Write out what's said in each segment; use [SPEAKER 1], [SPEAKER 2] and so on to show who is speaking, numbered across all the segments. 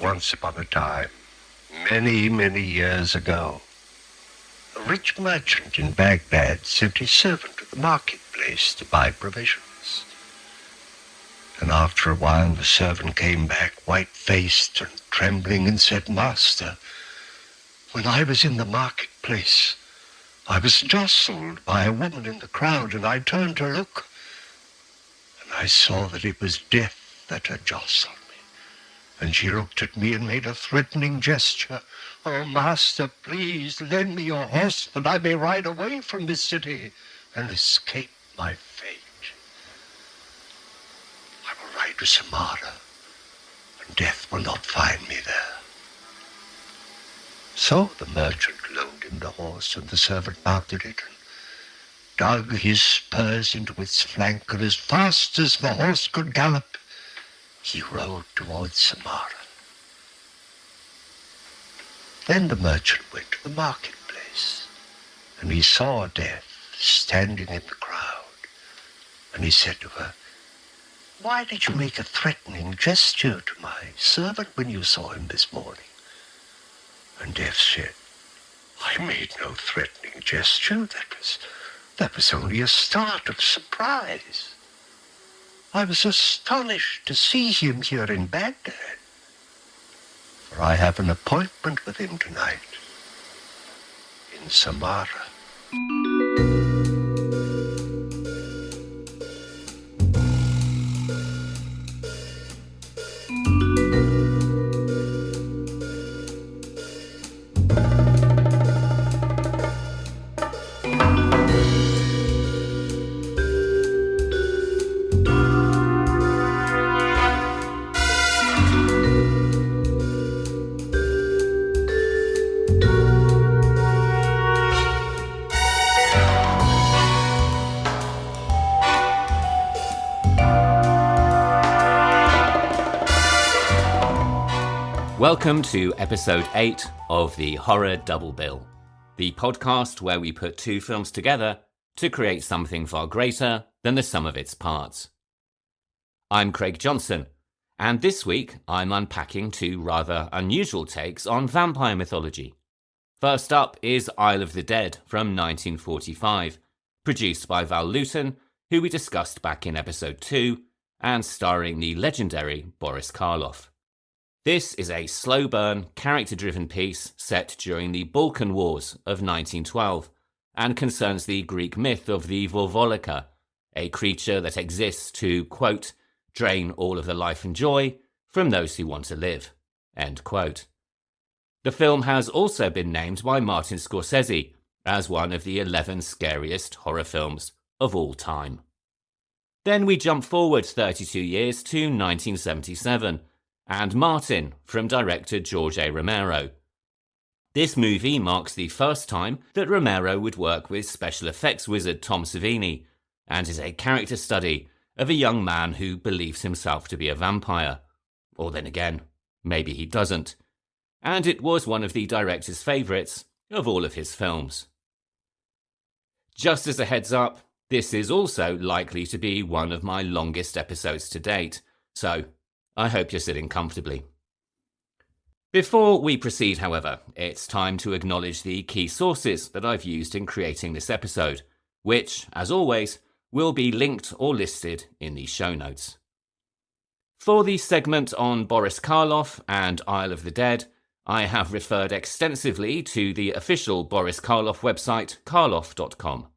[SPEAKER 1] once upon a time, many, many years ago, a rich merchant in Baghdad sent his servant to the marketplace to buy provisions. And after a while the servant came back white-faced and trembling and said, "Master, when I was in the marketplace, I was jostled by a woman in the crowd, and I turned to look, and I saw that it was death that had jostled me. And she looked at me and made a threatening gesture. Oh, master, please lend me your horse that I may ride away from this city and escape my fate. I will ride to Samara, and death will not find me there." So the merchant loaned him the horse, and the servant mounted it and dug his spurs into its flank, and as fast as the horse could gallop, he rode towards Samara. Then the merchant went to the marketplace, and he saw Death standing in the crowd, and he said to her, "Why did you make a threatening gesture to my servant when you saw him this morning?" And Death said, "I made no threatening gesture. That was only a start of surprise. I was astonished to see him here in Baghdad, for I have an appointment with him tonight in Samara."
[SPEAKER 2] Welcome to episode 8 of the Horror Double Bill, the podcast where we put two films together to create something far greater than the sum of its parts. I'm Craig Johnson, and this week I'm unpacking two rather unusual takes on vampire mythology. First up is Isle of the Dead from 1945, produced by Val Lewton, who we discussed back in episode 2, and starring the legendary Boris Karloff. This is a slow-burn, character-driven piece set during the Balkan Wars of 1912 and concerns the Greek myth of the Vorvolika, a creature that exists to, quote, "drain all of the life and joy from those who want to live," end quote. The film has also been named by Martin Scorsese as one of the 11 scariest horror films of all time. Then we jump forward 32 years to 1977, and Martin from director George A. Romero. This movie marks the first time that Romero would work with special effects wizard Tom Savini, and is a character study of a young man who believes himself to be a vampire. Or then again, maybe he doesn't. And it was one of the director's favourites of all of his films. Just as a heads up, this is also likely to be one of my longest episodes to date, so I hope you're sitting comfortably. Before we proceed, however, it's time to acknowledge the key sources that I've used in creating this episode, which, as always, will be linked or listed in the show notes. For the segment on Boris Karloff and Isle of the Dead, I have referred extensively to the official Boris Karloff website, karloff.com.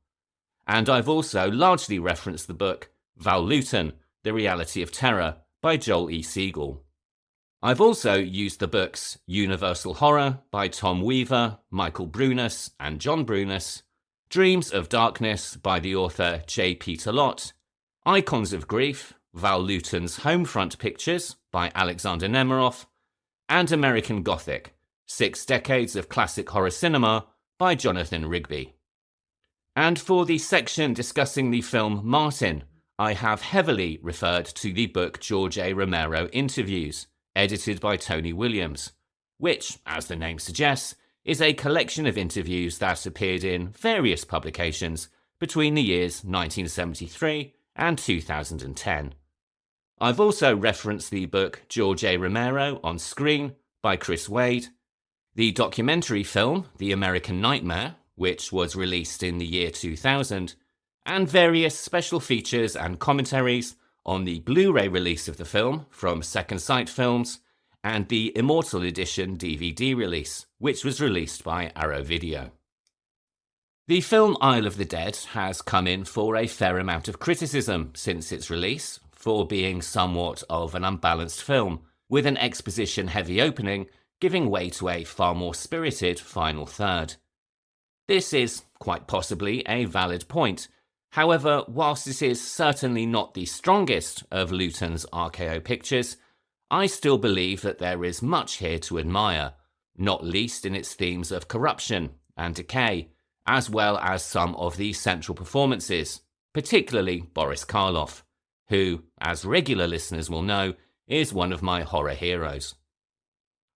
[SPEAKER 2] And I've also largely referenced the book Val Lewton, The Reality of Terror, by Joel E. Siegel. I've also used the books Universal Horror by Tom Weaver, Michael Brunus, and John Brunus, Dreams of Darkness by the author J. Peter Lott, Icons of Grief, Val Lewton's Homefront Pictures by Alexander Nemiroff, and American Gothic, 6 Decades of Classic Horror Cinema by Jonathan Rigby. And for the section discussing the film Martin, I have heavily referred to the book George A. Romero Interviews, edited by Tony Williams, which, as the name suggests, is a collection of interviews that appeared in various publications between the years 1973 and 2010. I've also referenced the book George A Romero on Screen by Chris Wade, the documentary film The American Nightmare, which was released in the year 2000, and various special features and commentaries on the Blu-ray release of the film from Second Sight Films and the Immortal Edition DVD release, which was released by Arrow Video. The film Isle of the Dead has come in for a fair amount of criticism since its release for being somewhat of an unbalanced film, with an exposition-heavy opening giving way to a far more spirited final third. This is quite possibly a valid point. However, whilst this is certainly not the strongest of Lewton's RKO pictures, I still believe that there is much here to admire, not least in its themes of corruption and decay, as well as some of the central performances, particularly Boris Karloff, who, as regular listeners will know, is one of my horror heroes.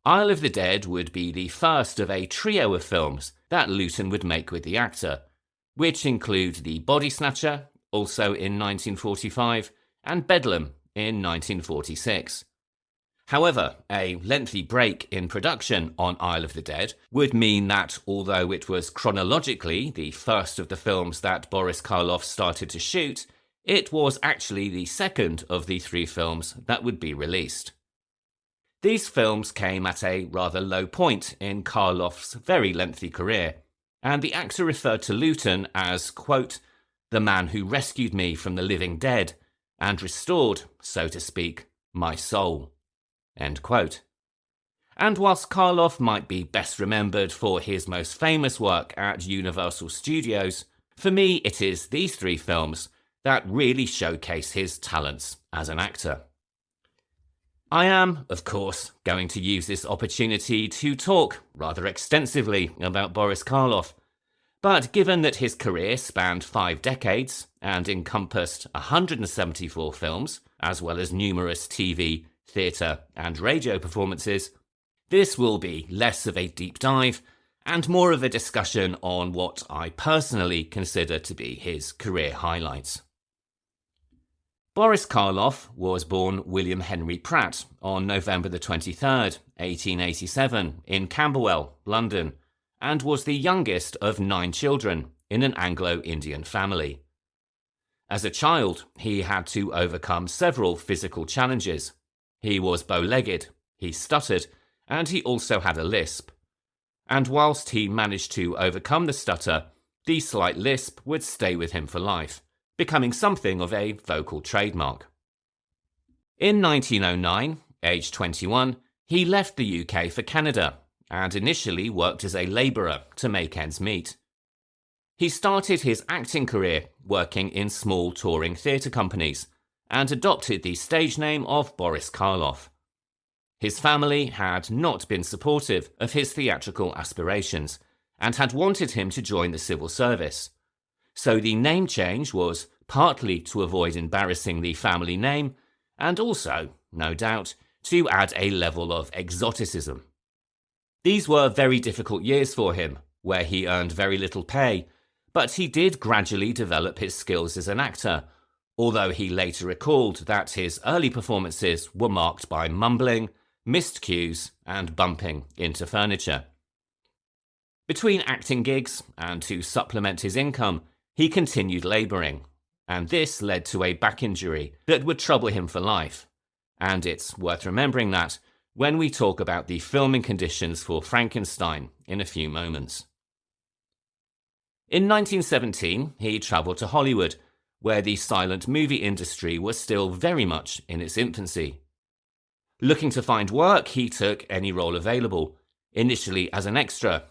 [SPEAKER 2] Isle of the Dead would be the first of a trio of films that Lewton would make with the actor, which include The Body Snatcher, also in 1945, and Bedlam in 1946. However, a lengthy break in production on Isle of the Dead would mean that although it was chronologically the first of the films that Boris Karloff started to shoot, it was actually the second of the three films that would be released. These films came at a rather low point in Karloff's very lengthy career, and the actor referred to Lewton as, quote, "the man who rescued me from the living dead and restored, so to speak, my soul." End quote. And whilst Karloff might be best remembered for his most famous work at Universal Studios, for me it is these three films that really showcase his talents as an actor. I am, of course, going to use this opportunity to talk rather extensively about Boris Karloff, but given that his career spanned 5 decades and encompassed 174 films, as well as numerous TV, theatre and radio performances, this will be less of a deep dive and more of a discussion on what I personally consider to be his career highlights. Boris Karloff was born William Henry Pratt on November the 23rd, 1887 in Camberwell, London, and was the youngest of 9 children in an Anglo-Indian family. As a child, he had to overcome several physical challenges. He was bow-legged, he stuttered, and he also had a lisp. And whilst he managed to overcome the stutter, the slight lisp would stay with him for life, becoming something of a vocal trademark. In 1909, aged 21, he left the UK for Canada and initially worked as a labourer to make ends meet. He started his acting career working in small touring theatre companies and adopted the stage name of Boris Karloff. His family had not been supportive of his theatrical aspirations and had wanted him to join the civil service. So the name change was partly to avoid embarrassing the family name and also, no doubt, to add a level of exoticism. These were very difficult years for him, where he earned very little pay, but he did gradually develop his skills as an actor, although he later recalled that his early performances were marked by mumbling, missed cues, and bumping into furniture. Between acting gigs and to supplement his income, he continued labouring, and this led to a back injury that would trouble him for life. And it's worth remembering that when we talk about the filming conditions for Frankenstein in a few moments. In 1917, he travelled to Hollywood, where the silent movie industry was still very much in its infancy. Looking to find work, he took any role available, initially as an extra.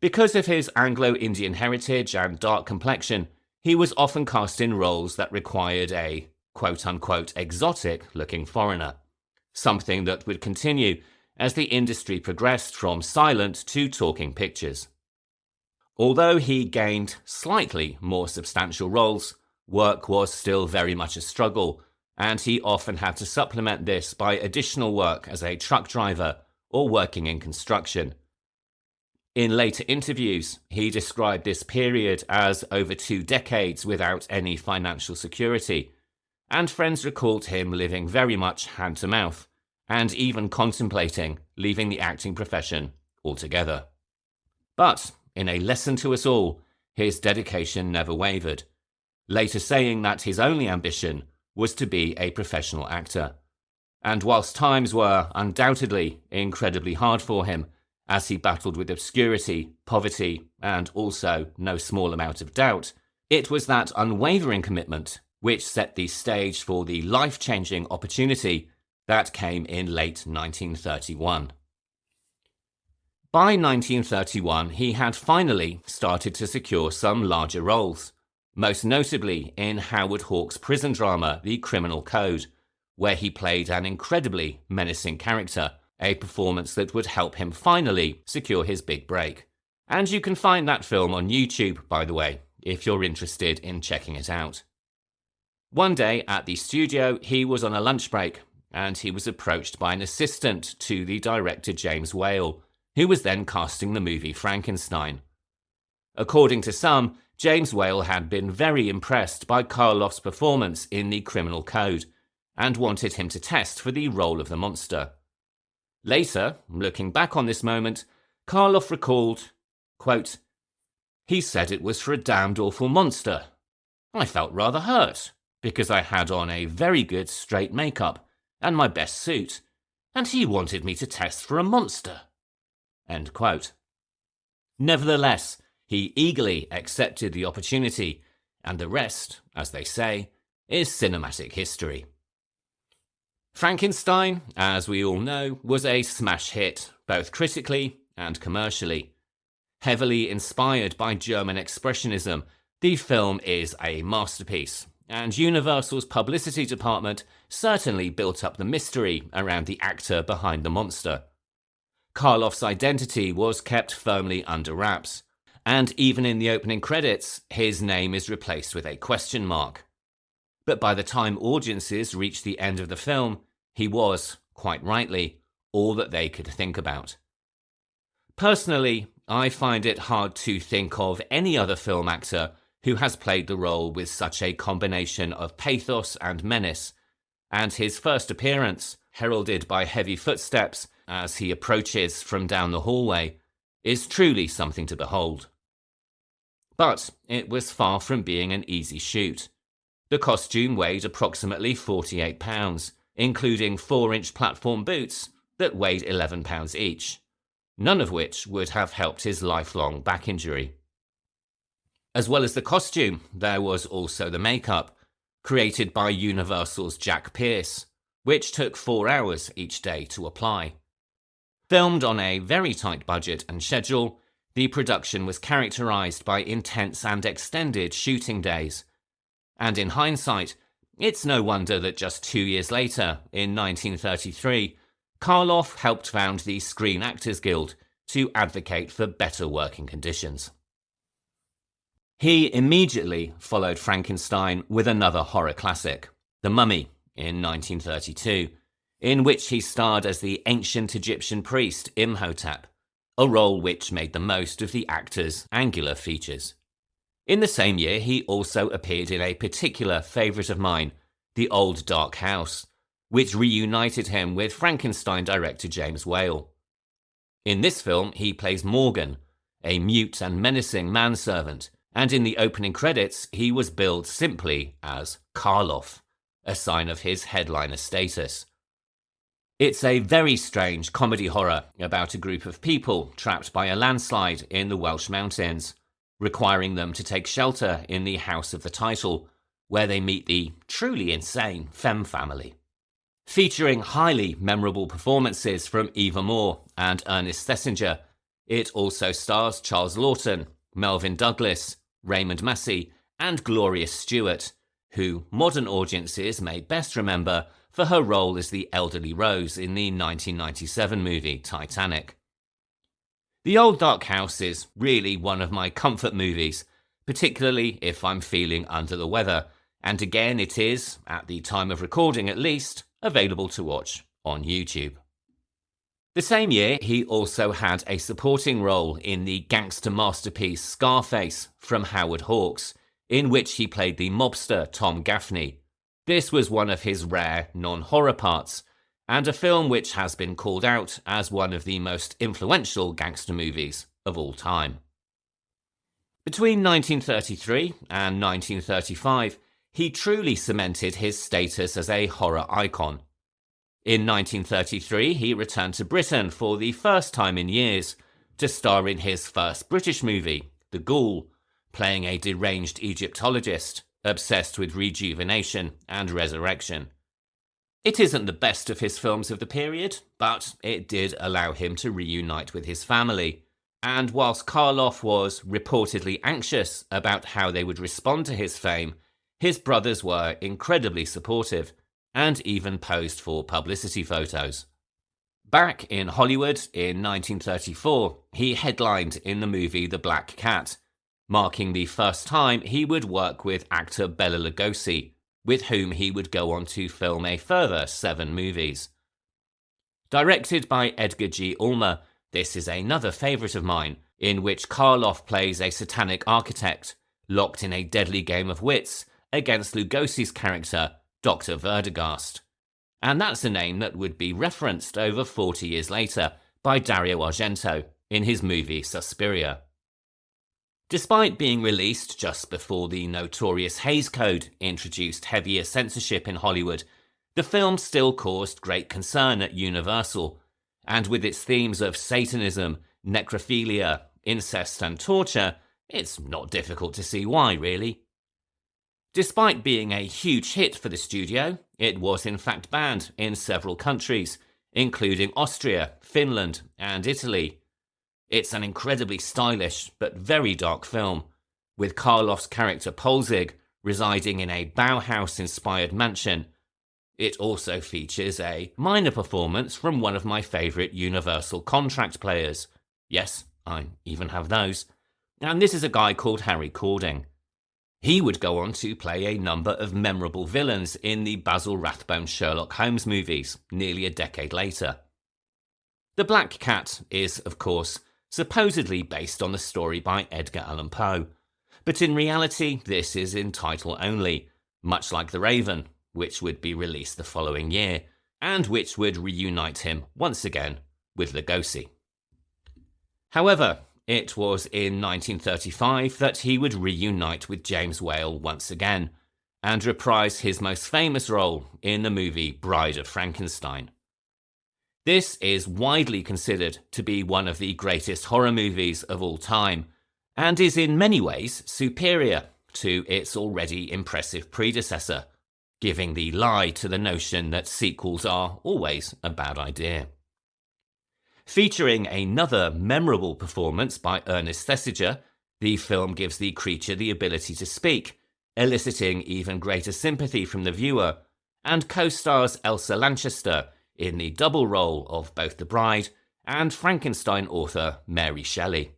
[SPEAKER 2] Because of his Anglo-Indian heritage and dark complexion, he was often cast in roles that required a quote-unquote exotic-looking foreigner, something that would continue as the industry progressed from silent to talking pictures. Although he gained slightly more substantial roles, work was still very much a struggle, and he often had to supplement this by additional work as a truck driver or working in construction. In later interviews, he described this period as over 2 decades without any financial security, and friends recalled him living very much hand-to-mouth, and even contemplating leaving the acting profession altogether. But, in a lesson to us all, his dedication never wavered, later saying that his only ambition was to be a professional actor. And whilst times were undoubtedly incredibly hard for him, as he battled with obscurity, poverty, and also no small amount of doubt, it was that unwavering commitment which set the stage for the life-changing opportunity that came in late 1931. By 1931, he had finally started to secure some larger roles, most notably in Howard Hawks' prison drama The Criminal Code, where he played an incredibly menacing character, a performance that would help him finally secure his big break. And you can find that film on YouTube, by the way, if you're interested in checking it out. One day at the studio, he was on a lunch break, and he was approached by an assistant to the director James Whale, who was then casting the movie Frankenstein. According to some, James Whale had been very impressed by Karloff's performance in The Criminal Code, and wanted him to test for the role of the monster. Later, looking back on this moment, Karloff recalled, quote, "He said it was for a damned awful monster. I felt rather hurt, because I had on a very good straight makeup and my best suit, and he wanted me to test for a monster." End quote. Nevertheless, he eagerly accepted the opportunity, and the rest, as they say, is cinematic history. Frankenstein, as we all know, was a smash hit, both critically and commercially. Heavily inspired by German Expressionism, the film is a masterpiece, and Universal's publicity department certainly built up the mystery around the actor behind the monster. Karloff's identity was kept firmly under wraps, and even in the opening credits, his name is replaced with a question mark. But by the time audiences reached the end of the film, he was, quite rightly, all that they could think about. Personally, I find it hard to think of any other film actor who has played the role with such a combination of pathos and menace, and his first appearance, heralded by heavy footsteps as he approaches from down the hallway, is truly something to behold. But it was far from being an easy shoot. The costume weighed approximately 48 pounds, including 4-inch platform boots that weighed 11 pounds each, none of which would have helped his lifelong back injury. As well as the costume, there was also the makeup, created by Universal's Jack Pierce, which took 4 hours each day to apply. Filmed on a very tight budget and schedule, the production was characterized by intense and extended shooting days. And in hindsight, it's no wonder that just 2 years later, in 1933, Karloff helped found the Screen Actors Guild to advocate for better working conditions. He immediately followed Frankenstein with another horror classic, The Mummy, in 1932, in which he starred as the ancient Egyptian priest Imhotep, a role which made the most of the actor's angular features. In the same year, he also appeared in a particular favourite of mine, The Old Dark House, which reunited him with Frankenstein director James Whale. In this film, he plays Morgan, a mute and menacing manservant, and in the opening credits, he was billed simply as Karloff, a sign of his headliner status. It's a very strange comedy horror about a group of people trapped by a landslide in the Welsh mountains, requiring them to take shelter in the house of the title, where they meet the truly insane Femme family. Featuring highly memorable performances from Eva Moore and Ernest Thesiger, it also stars Charles Lawton, Melvyn Douglas, Raymond Massey, and Gloria Stewart, who modern audiences may best remember for her role as the elderly Rose in the 1997 movie Titanic. The Old Dark House is really one of my comfort movies, particularly if I'm feeling under the weather, and again it is, at the time of recording at least, available to watch on YouTube. The same year, he also had a supporting role in the gangster masterpiece Scarface from Howard Hawks, in which he played the mobster Tom Gaffney, This was one of his rare non-horror parts, and a film which has been called out as one of the most influential gangster movies of all time. Between 1933 and 1935, he truly cemented his status as a horror icon. In 1933, he returned to Britain for the first time in years to star in his first British movie, The Ghoul, playing a deranged Egyptologist obsessed with rejuvenation and resurrection. It isn't the best of his films of the period, but it did allow him to reunite with his family. And whilst Karloff was reportedly anxious about how they would respond to his fame, his brothers were incredibly supportive and even posed for publicity photos. Back in Hollywood in 1934, he headlined in the movie The Black Cat, marking the first time he would work with actor Bela Lugosi, with whom he would go on to film a further 7 movies. Directed by Edgar G. Ulmer, this is another favourite of mine, in which Karloff plays a satanic architect, locked in a deadly game of wits against Lugosi's character, Dr. Verdegast. And that's a name that would be referenced over 40 years later by Dario Argento in his movie Suspiria. Despite being released just before the notorious Hays Code introduced heavier censorship in Hollywood, the film still caused great concern at Universal, and with its themes of Satanism, necrophilia, incest and torture, it's not difficult to see why, really. Despite being a huge hit for the studio, it was in fact banned in several countries, including Austria, Finland and Italy. It's an incredibly stylish but very dark film, with Karloff's character Polzig residing in a Bauhaus-inspired mansion. It also features a minor performance from one of my favourite Universal contract players. Yes, I even have those. And this is a guy called Harry Cording. He would go on to play a number of memorable villains in the Basil Rathbone Sherlock Holmes movies nearly a decade later. The Black Cat is, of course, supposedly based on the story by Edgar Allan Poe, but in reality this is in title only, much like The Raven, which would be released the following year, and which would reunite him once again with Lugosi. However, it was in 1935 that he would reunite with James Whale once again, and reprise his most famous role in the movie Bride of Frankenstein. This is widely considered to be one of the greatest horror movies of all time, and is in many ways superior to its already impressive predecessor, giving the lie to the notion that sequels are always a bad idea. Featuring another memorable performance by Ernest Thesiger, the film gives the creature the ability to speak, eliciting even greater sympathy from the viewer, and co-stars Elsa Lanchester in the double role of both the bride and Frankenstein author Mary Shelley.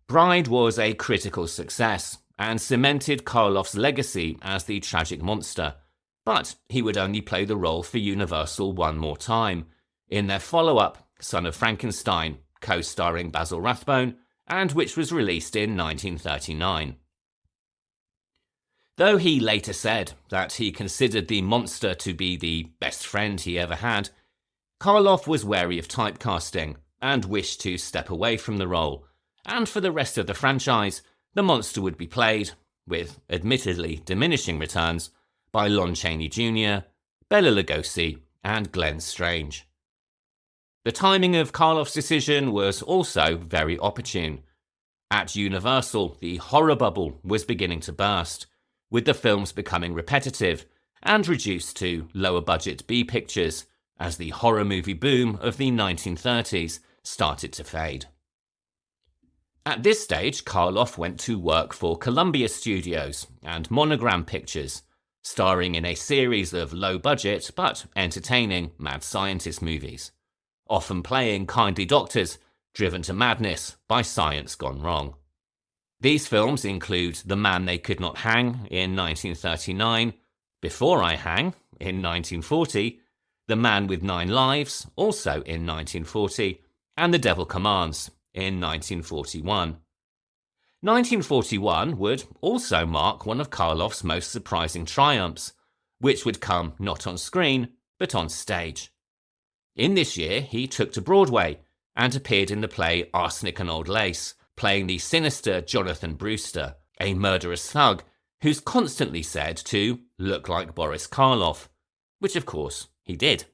[SPEAKER 2] Bride was a critical success and cemented Karloff's legacy as the tragic monster, but he would only play the role for Universal one more time, in their follow-up, Son of Frankenstein, co-starring Basil Rathbone, and which was released in 1939. Though he later said that he considered the monster to be the best friend he ever had, Karloff was wary of typecasting and wished to step away from the role, and for the rest of the franchise, the monster would be played, with admittedly diminishing returns, by Lon Chaney Jr., Bela Lugosi, and Glenn Strange. The timing of Karloff's decision was also very opportune. At Universal, the horror bubble was beginning to burst, with the films becoming repetitive and reduced to lower-budget B-pictures as the horror movie boom of the 1930s started to fade. At this stage, Karloff went to work for Columbia Studios and Monogram Pictures, starring in a series of low-budget but entertaining mad scientist movies, often playing kindly doctors driven to madness by science gone wrong. These films include The Man They Could Not Hang in 1939, Before I Hang in 1940, The Man with 9 Lives, also in 1940, and The Devil Commands in 1941. 1941 would also mark one of Karloff's most surprising triumphs, which would come not on screen, but on stage. In this year, he took to Broadway and appeared in the play Arsenic and Old Lace, playing the sinister Jonathan Brewster, a murderous thug who's constantly said to look like Boris Karloff, which of course he did.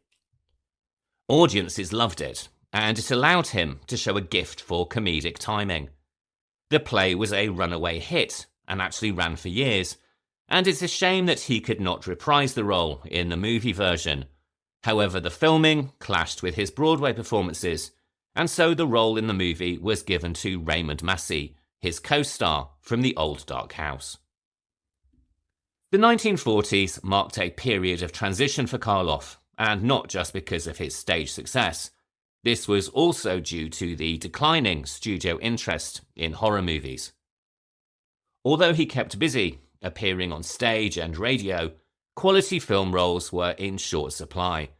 [SPEAKER 2] Audiences loved it, and it allowed him to show a gift for comedic timing. The play was a runaway hit and actually ran for years, and it's a shame that he could not reprise the role in the movie version. However, the filming clashed with his Broadway performances, and so the role in the movie was given to Raymond Massey, his co-star from The Old Dark House. The 1940s marked a period of transition for Karloff, and not just because of his stage success. This was also due to the declining studio interest in horror movies. Although he kept busy, appearing on stage and radio, quality film roles were in short supply,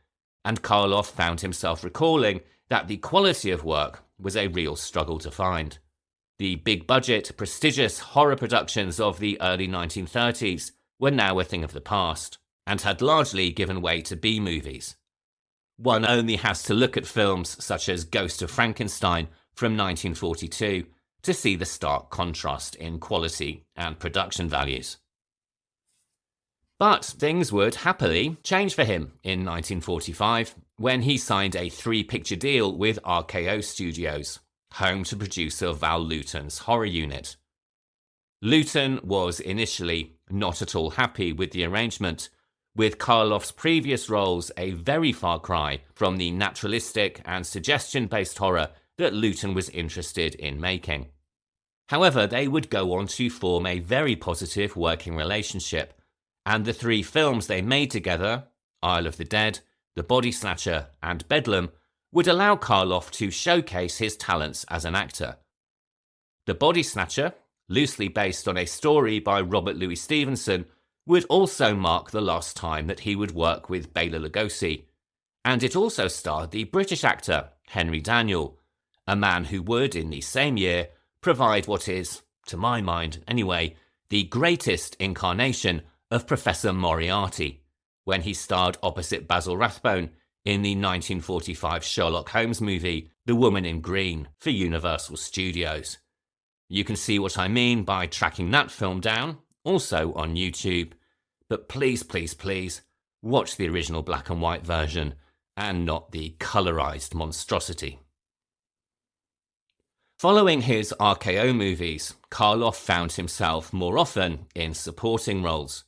[SPEAKER 2] and Karloff found himself recalling that the quality of work was a real struggle to find. The big-budget, prestigious horror productions of the early 1930s were now a thing of the past, and had largely given way to B-movies. One only has to look at films such as Ghost of Frankenstein from 1942 to see the stark contrast in quality and production values. But things would happily change for him in 1945 when he signed a 3-picture deal with RKO Studios, home to producer Val Lewton's horror unit. Lewton was initially not at all happy with the arrangement, with Karloff's previous roles a very far cry from the naturalistic and suggestion-based horror that Lewton was interested in making. However, they would go on to form a very positive working relationship, and the 3 films they made together, Isle of the Dead, The Body Snatcher, and Bedlam, would allow Karloff to showcase his talents as an actor. The Body Snatcher, loosely based on a story by Robert Louis Stevenson, would also mark the last time that he would work with Bela Lugosi, and it also starred the British actor Henry Daniell, a man who would, in the same year, provide what is, to my mind anyway, the greatest incarnation of Professor Moriarty, when he starred opposite Basil Rathbone in the 1945 Sherlock Holmes movie The Woman in Green for Universal Studios. You can see what I mean by tracking that film down, also on YouTube, but please, please, please, watch the original black and white version and not the colorized monstrosity. Following his RKO movies, Karloff found himself more often in supporting roles.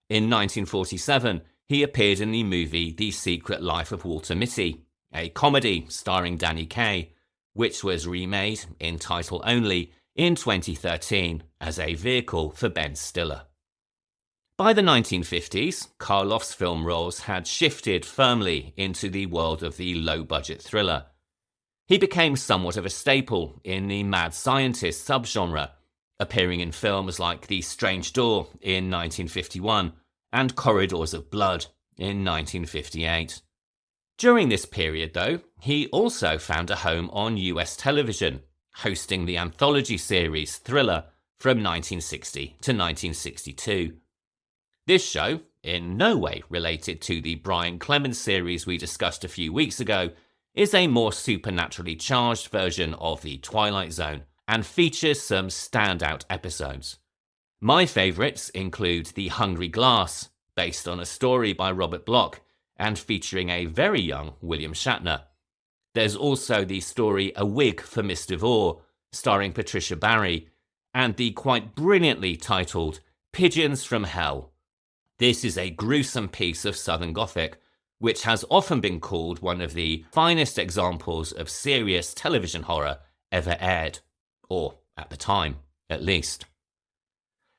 [SPEAKER 2] In 1947, he appeared in the movie The Secret Life of Walter Mitty, a comedy starring Danny Kaye, which was remade in title only in 2013 as a vehicle for Ben Stiller. By the 1950s, Karloff's film roles had shifted firmly into the world of the low-budget thriller. He became somewhat of a staple in the mad scientist subgenre, appearing in films like The Strange Door in 1951 and Corridors of Blood in 1958. During this period, though, he also found a home on US television, hosting the anthology series Thriller from 1960 to 1962. This show, in no way related to the Brian Clemens series we discussed a few weeks ago, is a more supernaturally charged version of The Twilight Zone and features some standout episodes. My favourites include The Hungry Glass, based on a story by Robert Bloch and featuring a very young William Shatner. There's also the story A Wig for Miss DeVore, starring Patricia Barry, and the quite brilliantly titled Pigeons from Hell. This is a gruesome piece of Southern Gothic, which has often been called one of the finest examples of serious television horror ever aired, or at the time, at least.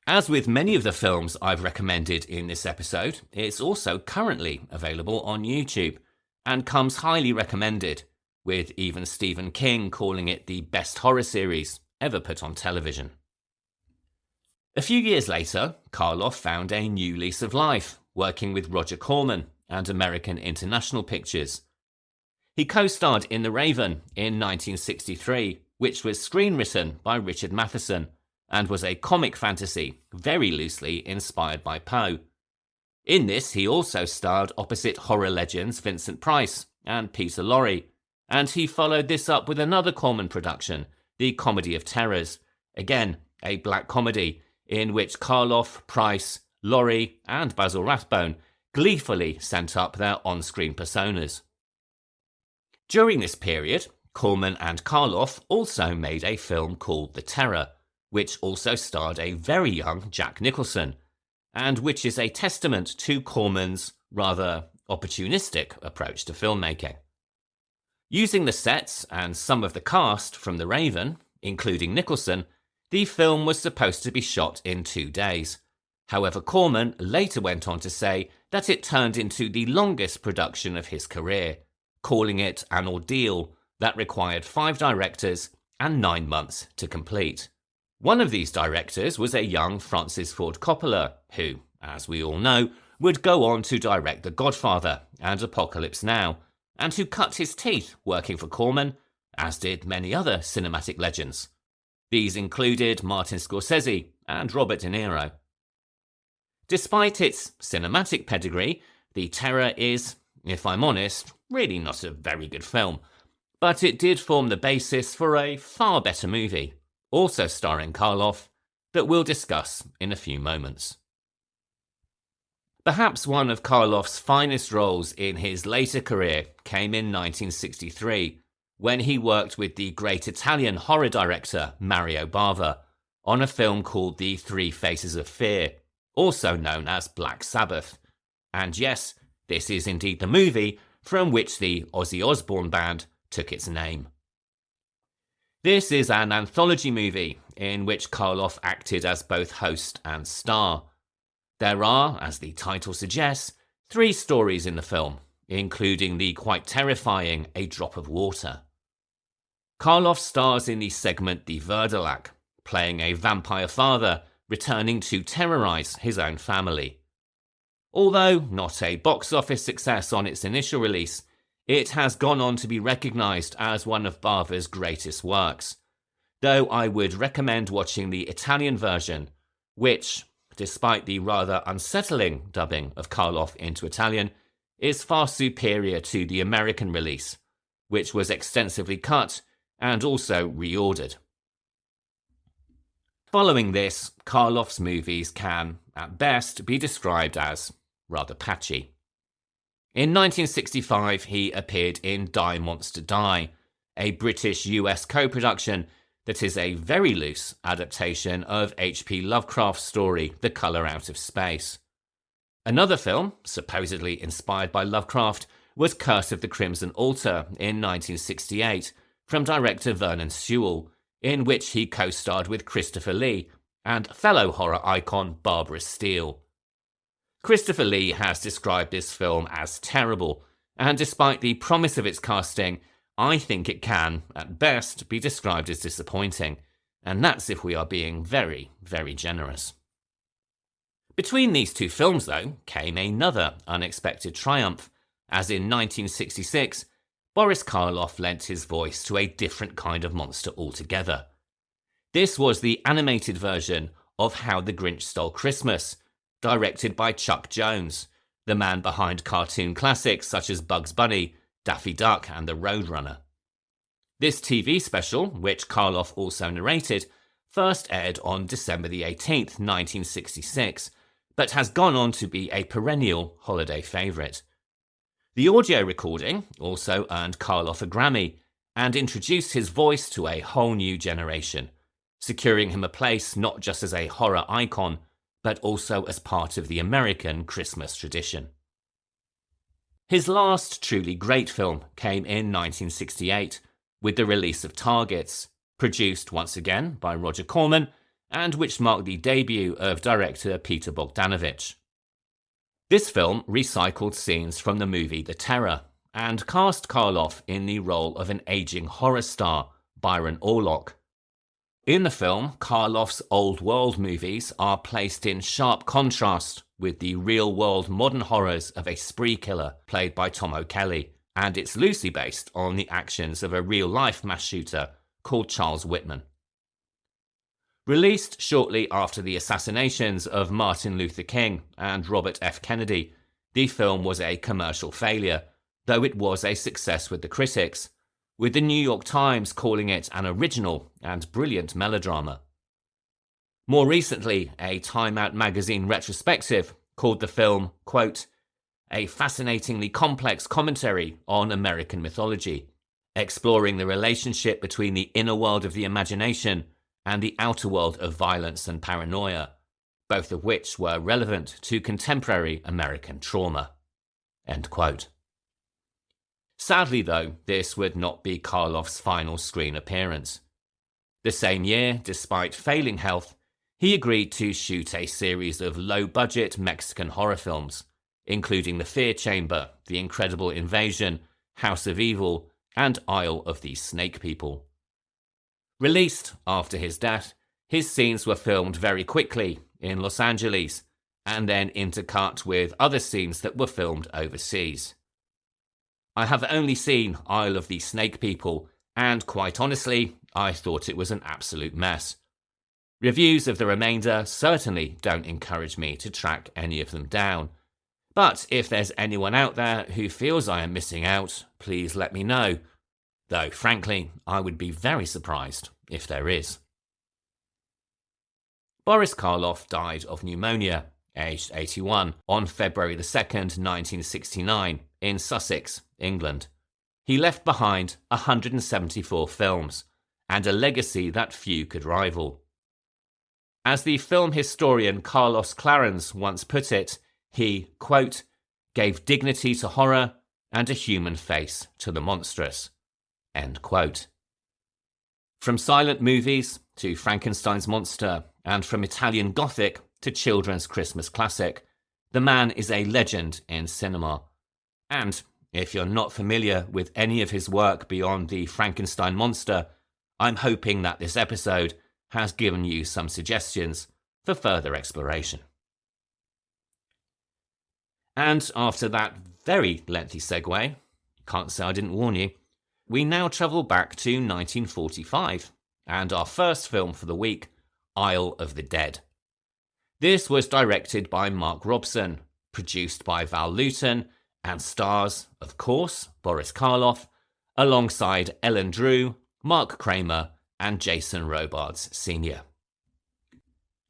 [SPEAKER 2] As with many of the films I've recommended in this episode, it's also currently available on YouTube, and comes highly recommended, with even Stephen King calling it the best horror series ever put on television. A few years later, Karloff found a new lease of life, working with Roger Corman and American International Pictures. He co-starred in The Raven in 1963, which was screenwritten by Richard Matheson, and was a comic fantasy very loosely inspired by Poe. In this, he also starred opposite horror legends Vincent Price and Peter Lorre, and he followed this up with another Corman production, The Comedy of Terrors, again a black comedy in which Karloff, Price, Lorre and Basil Rathbone gleefully sent up their on-screen personas. During this period, Corman and Karloff also made a film called The Terror, which also starred a very young Jack Nicholson, and which is a testament to Corman's rather opportunistic approach to filmmaking. Using the sets and some of the cast from The Raven, including Nicholson, the film was supposed to be shot in 2 days. However, Corman later went on to say that it turned into the longest production of his career, calling it an ordeal that required 5 directors and 9 months to complete. One of these directors was a young Francis Ford Coppola, who, as we all know, would go on to direct The Godfather and Apocalypse Now, and who cut his teeth working for Corman, as did many other cinematic legends. These included Martin Scorsese and Robert De Niro. Despite its cinematic pedigree, The Terror is, if I'm honest, really not a very good film, but it did form the basis for a far better movie, also starring Karloff, that we'll discuss in a few moments. Perhaps one of Karloff's finest roles in his later career came in 1963, when he worked with the great Italian horror director Mario Bava on a film called The Three Faces of Fear, also known as Black Sabbath. And yes, this is indeed the movie from which the Ozzy Osbourne band took its name. This is an anthology movie in which Karloff acted as both host and star. There are, as the title suggests, 3 stories in the film, including the quite terrifying A Drop of Water. Karloff stars in the segment The Verdelak, playing a vampire father returning to terrorize his own family. Although not a box office success on its initial release, it has gone on to be recognized as one of Bava's greatest works, though I would recommend watching the Italian version, which, despite the rather unsettling dubbing of Karloff into Italian, is far superior to the American release, which was extensively cut and also reordered. Following this, Karloff's movies can, at best, be described as rather patchy. In 1965, he appeared in Die Monster Die, a British-US co-production that is a very loose adaptation of H.P. Lovecraft's story The Colour Out of Space. Another film, supposedly inspired by Lovecraft, was Curse of the Crimson Altar in 1968, from director Vernon Sewell, in which he co-starred with Christopher Lee and fellow horror icon Barbara Steele. Christopher Lee has described this film as terrible, and despite the promise of its casting, I think it can, at best, be described as disappointing, and that's if we are being very, very generous. Between these 2 films, though, came another unexpected triumph, as in 1966, Boris Karloff lent his voice to a different kind of monster altogether. This was the animated version of How the Grinch Stole Christmas, directed by Chuck Jones, the man behind cartoon classics such as Bugs Bunny, Daffy Duck and The Roadrunner. This TV special, which Karloff also narrated, first aired on December the 18th, 1966, but has gone on to be a perennial holiday favourite. The audio recording also earned Karloff a Grammy and introduced his voice to a whole new generation, securing him a place not just as a horror icon, but also as part of the American Christmas tradition. His last truly great film came in 1968, with the release of Targets, produced once again by Roger Corman, and which marked the debut of director Peter Bogdanovich. This film recycled scenes from the movie The Terror, and cast Karloff in the role of an aging horror star, Byron Orlock. In the film, Karloff's old world movies are placed in sharp contrast with the real-world modern horrors of a spree killer played by Tom O'Kelly, and it's loosely based on the actions of a real-life mass shooter called Charles Whitman. Released shortly after the assassinations of Martin Luther King and Robert F. Kennedy, the film was a commercial failure, though it was a success with the critics, with the New York Times calling it an original and brilliant melodrama. More recently, a Time Out magazine retrospective called the film, quote, a fascinatingly complex commentary on American mythology, exploring the relationship between the inner world of the imagination and the outer world of violence and paranoia, both of which were relevant to contemporary American trauma. End quote. Sadly, though, this would not be Karloff's final screen appearance. The same year, despite failing health, he agreed to shoot a series of low-budget Mexican horror films, including The Fear Chamber, The Incredible Invasion, House of Evil, and Isle of the Snake People. Released after his death, his scenes were filmed very quickly in Los Angeles, and then intercut with other scenes that were filmed overseas. I have only seen Isle of the Snake People, and quite honestly, I thought it was an absolute mess. Reviews of the remainder certainly don't encourage me to track any of them down. But if there's anyone out there who feels I am missing out, please let me know. Though, frankly, I would be very surprised if there is. Boris Karloff died of pneumonia, aged 81, on February the 2nd, 1969, in Sussex, England. He left behind 174 films, and a legacy that few could rival. As the film historian Carlos Clarence once put it, he, quote, gave dignity to horror and a human face to the monstrous, end quote. From silent movies to Frankenstein's monster, and from Italian Gothic to children's Christmas classic, the man is a legend in cinema. And if you're not familiar with any of his work beyond the Frankenstein monster, I'm hoping that this episode has given you some suggestions for further exploration. And after that very lengthy segue, can't say I didn't warn you, we now travel back to 1945, and our first film for the week, Isle of the Dead. This was directed by Mark Robson, produced by Val Lewton, and stars, of course, Boris Karloff, alongside Ellen Drew, Mark Kramer, and Jason Robards Sr.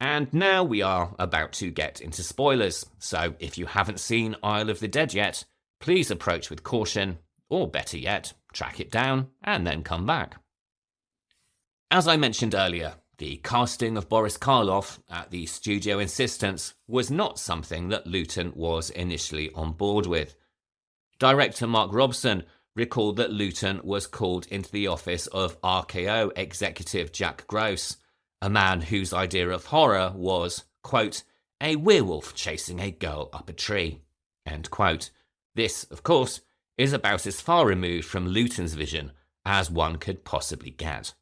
[SPEAKER 2] And now we are about to get into spoilers, so if you haven't seen Isle of the Dead yet, please approach with caution, or better yet, track it down and then come back. As I mentioned earlier, the casting of Boris Karloff at the studio insistence was not something that Lewton was initially on board with. Director Mark Robson recalled that Lewton was called into the office of RKO executive Jack Gross, a man whose idea of horror was, quote, a werewolf chasing a girl up a tree, end quote. This, of course, is about as far removed from Lewton's vision as one could possibly get.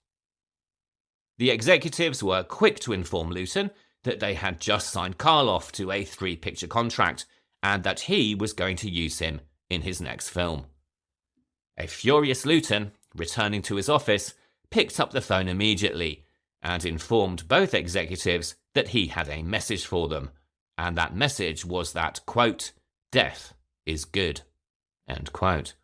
[SPEAKER 2] The executives were quick to inform Lewton that they had just signed Karloff to a 3-picture contract and that he was going to use him in his next film. A furious Lewton, returning to his office, picked up the phone immediately and informed both executives that he had a message for them, and that message was that, quote, death is good, end quote.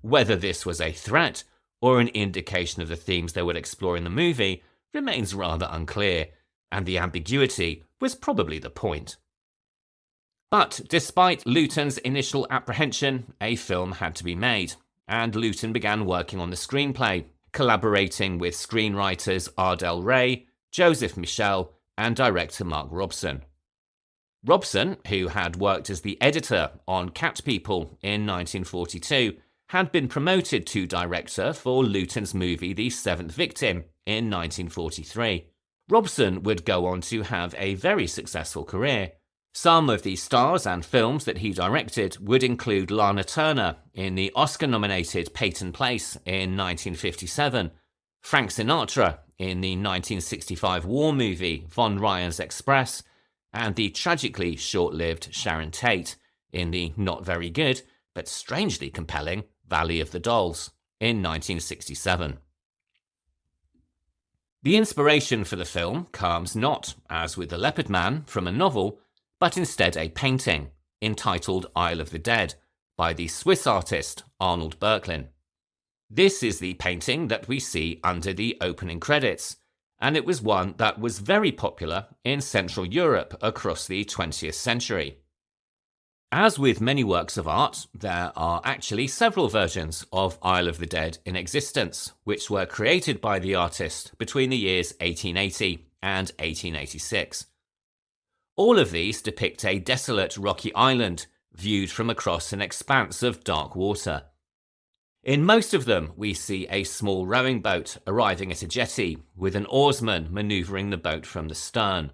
[SPEAKER 2] Whether this was a threat or an indication of the themes they would explore in the movie remains rather unclear, and the ambiguity was probably the point. But despite Lewton's initial apprehension, a film had to be made, and Lewton began working on the screenplay, collaborating with screenwriters Ardell Ray, Joseph Michel, and director Mark Robson. Robson, who had worked as the editor on Cat People in 1942, had been promoted to director for Lewton's movie The Seventh Victim in 1943. Robson would go on to have a very successful career. Some of the stars and films that he directed would include Lana Turner in the Oscar-nominated Peyton Place in 1957, Frank Sinatra in the 1965 war movie Von Ryan's Express, and the tragically short-lived Sharon Tate in the not very good but strangely compelling Valley of the Dolls in 1967. The inspiration for the film comes not, as with The Leopard Man, from a novel, but instead a painting entitled Isle of the Dead by the Swiss artist Arnold Böcklin. This is the painting that we see under the opening credits, and it was one that was very popular in Central Europe across the 20th century. As with many works of art, there are actually several versions of Isle of the Dead in existence, which were created by the artist between the years 1880 and 1886. All of these depict a desolate rocky island viewed from across an expanse of dark water. In most of them, we see a small rowing boat arriving at a jetty, with an oarsman manoeuvring the boat from the stern,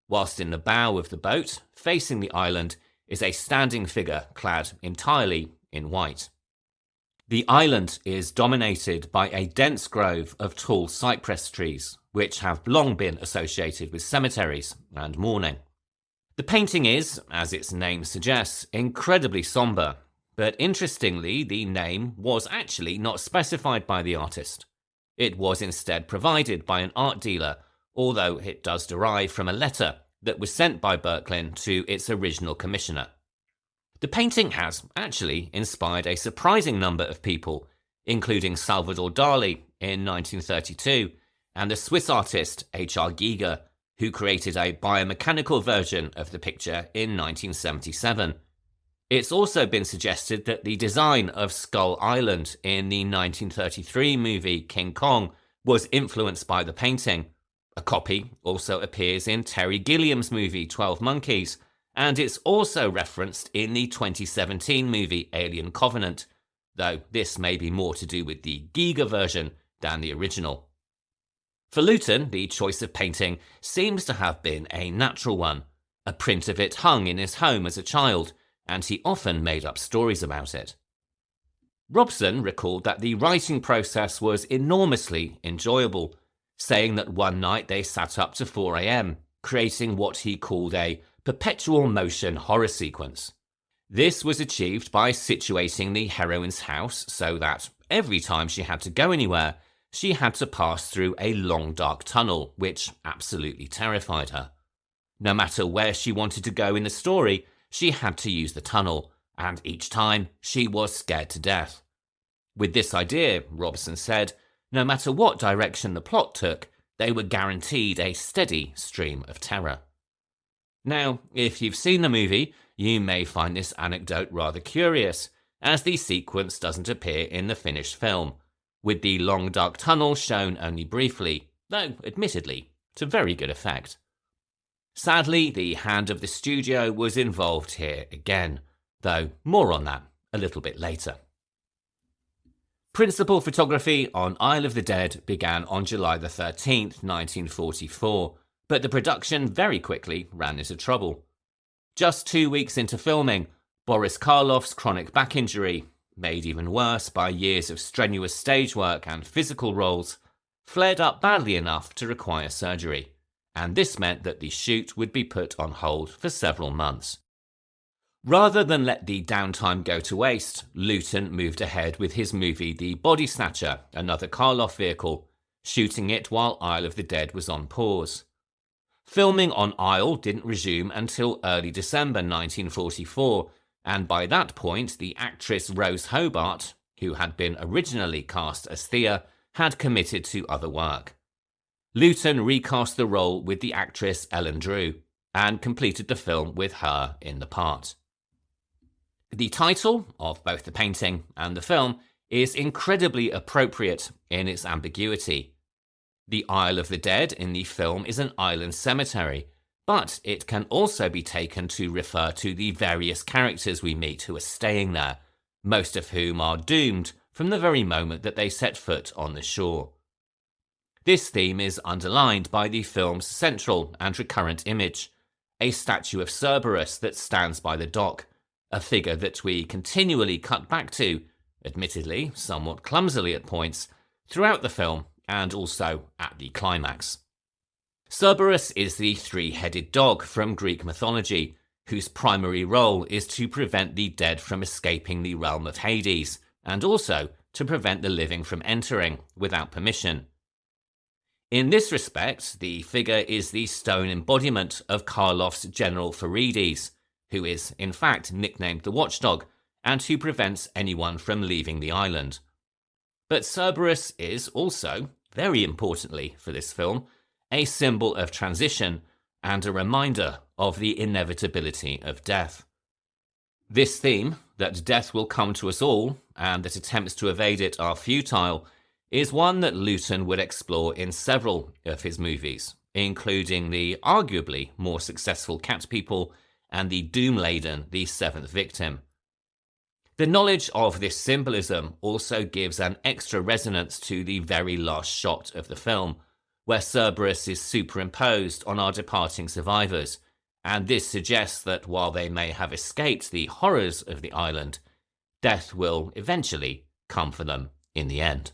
[SPEAKER 2] whilst in the bow of the boat, facing the island, is a standing figure clad entirely in white. The island is dominated by a dense grove of tall cypress trees, which have long been associated with cemeteries and mourning. The painting is, as its name suggests, incredibly sombre, but interestingly, the name was actually not specified by the artist. It was instead provided by an art dealer, although it does derive from a letter that was sent by Böcklin to its original commissioner. The painting has actually inspired a surprising number of people, including Salvador Dali in 1932 and the Swiss artist H.R. Giger, who created a biomechanical version of the picture in 1977. It's also been suggested that the design of Skull Island in the 1933 movie King Kong was influenced by the painting. A copy also appears in Terry Gilliam's movie 12 Monkeys, and it's also referenced in the 2017 movie Alien Covenant, though this may be more to do with the Giger version than the original. For Lewton, the choice of painting seems to have been a natural one. A print of it hung in his home as a child, and he often made up stories about it. Robson recalled that the writing process was enormously enjoyable, saying that one night they sat up to 4 a.m, creating what he called a perpetual motion horror sequence. This was achieved by situating the heroine's house so that every time she had to go anywhere, she had to pass through a long dark tunnel, which absolutely terrified her. No matter where she wanted to go in the story, she had to use the tunnel, and each time she was scared to death. With this idea, Robson said, no matter what direction the plot took, they were guaranteed a steady stream of terror. Now, if you've seen the movie, you may find this anecdote rather curious, as the sequence doesn't appear in the finished film, with the long dark tunnel shown only briefly, though admittedly to very good effect. Sadly, the hand of the studio was involved here again, though more on that a little bit later. Principal photography on Isle of the Dead began on July the 13th, 1944, but the production very quickly ran into trouble. Just 2 weeks into filming, Boris Karloff's chronic back injury, made even worse by years of strenuous stage work and physical roles, flared up badly enough to require surgery, and this meant that the shoot would be put on hold for several months. Rather than let the downtime go to waste, Lewton moved ahead with his movie The Body Snatcher, another Karloff vehicle, shooting it while Isle of the Dead was on pause. Filming on Isle didn't resume until early December 1944, and by that point the actress Rose Hobart, who had been originally cast as Thea, had committed to other work. Lewton recast the role with the actress Ellen Drew, and completed the film with her in the part. The title of both the painting and the film is incredibly appropriate in its ambiguity. The Isle of the Dead in the film is an island cemetery, but it can also be taken to refer to the various characters we meet who are staying there, most of whom are doomed from the very moment that they set foot on the shore. This theme is underlined by the film's central and recurrent image, a statue of Cerberus that stands by the dock, a figure that we continually cut back to, admittedly somewhat clumsily at points, throughout the film and also at the climax. Cerberus is the three-headed dog from Greek mythology, whose primary role is to prevent the dead from escaping the realm of Hades, and also to prevent the living from entering without permission. In this respect, the figure is the stone embodiment of Karloff's General Farides, who is in fact nicknamed the Watchdog, and who prevents anyone from leaving the island. But Cerberus is also, very importantly for this film, a symbol of transition and a reminder of the inevitability of death. This theme, that death will come to us all and that attempts to evade it are futile, is one that Lewton would explore in several of his movies, including the arguably more successful Cat People and the doom-laden The Seventh Victim. The knowledge of this symbolism also gives an extra resonance to the very last shot of the film, where Cerberus is superimposed on our departing survivors, and this suggests that while they may have escaped the horrors of the island, death will eventually come for them in the end.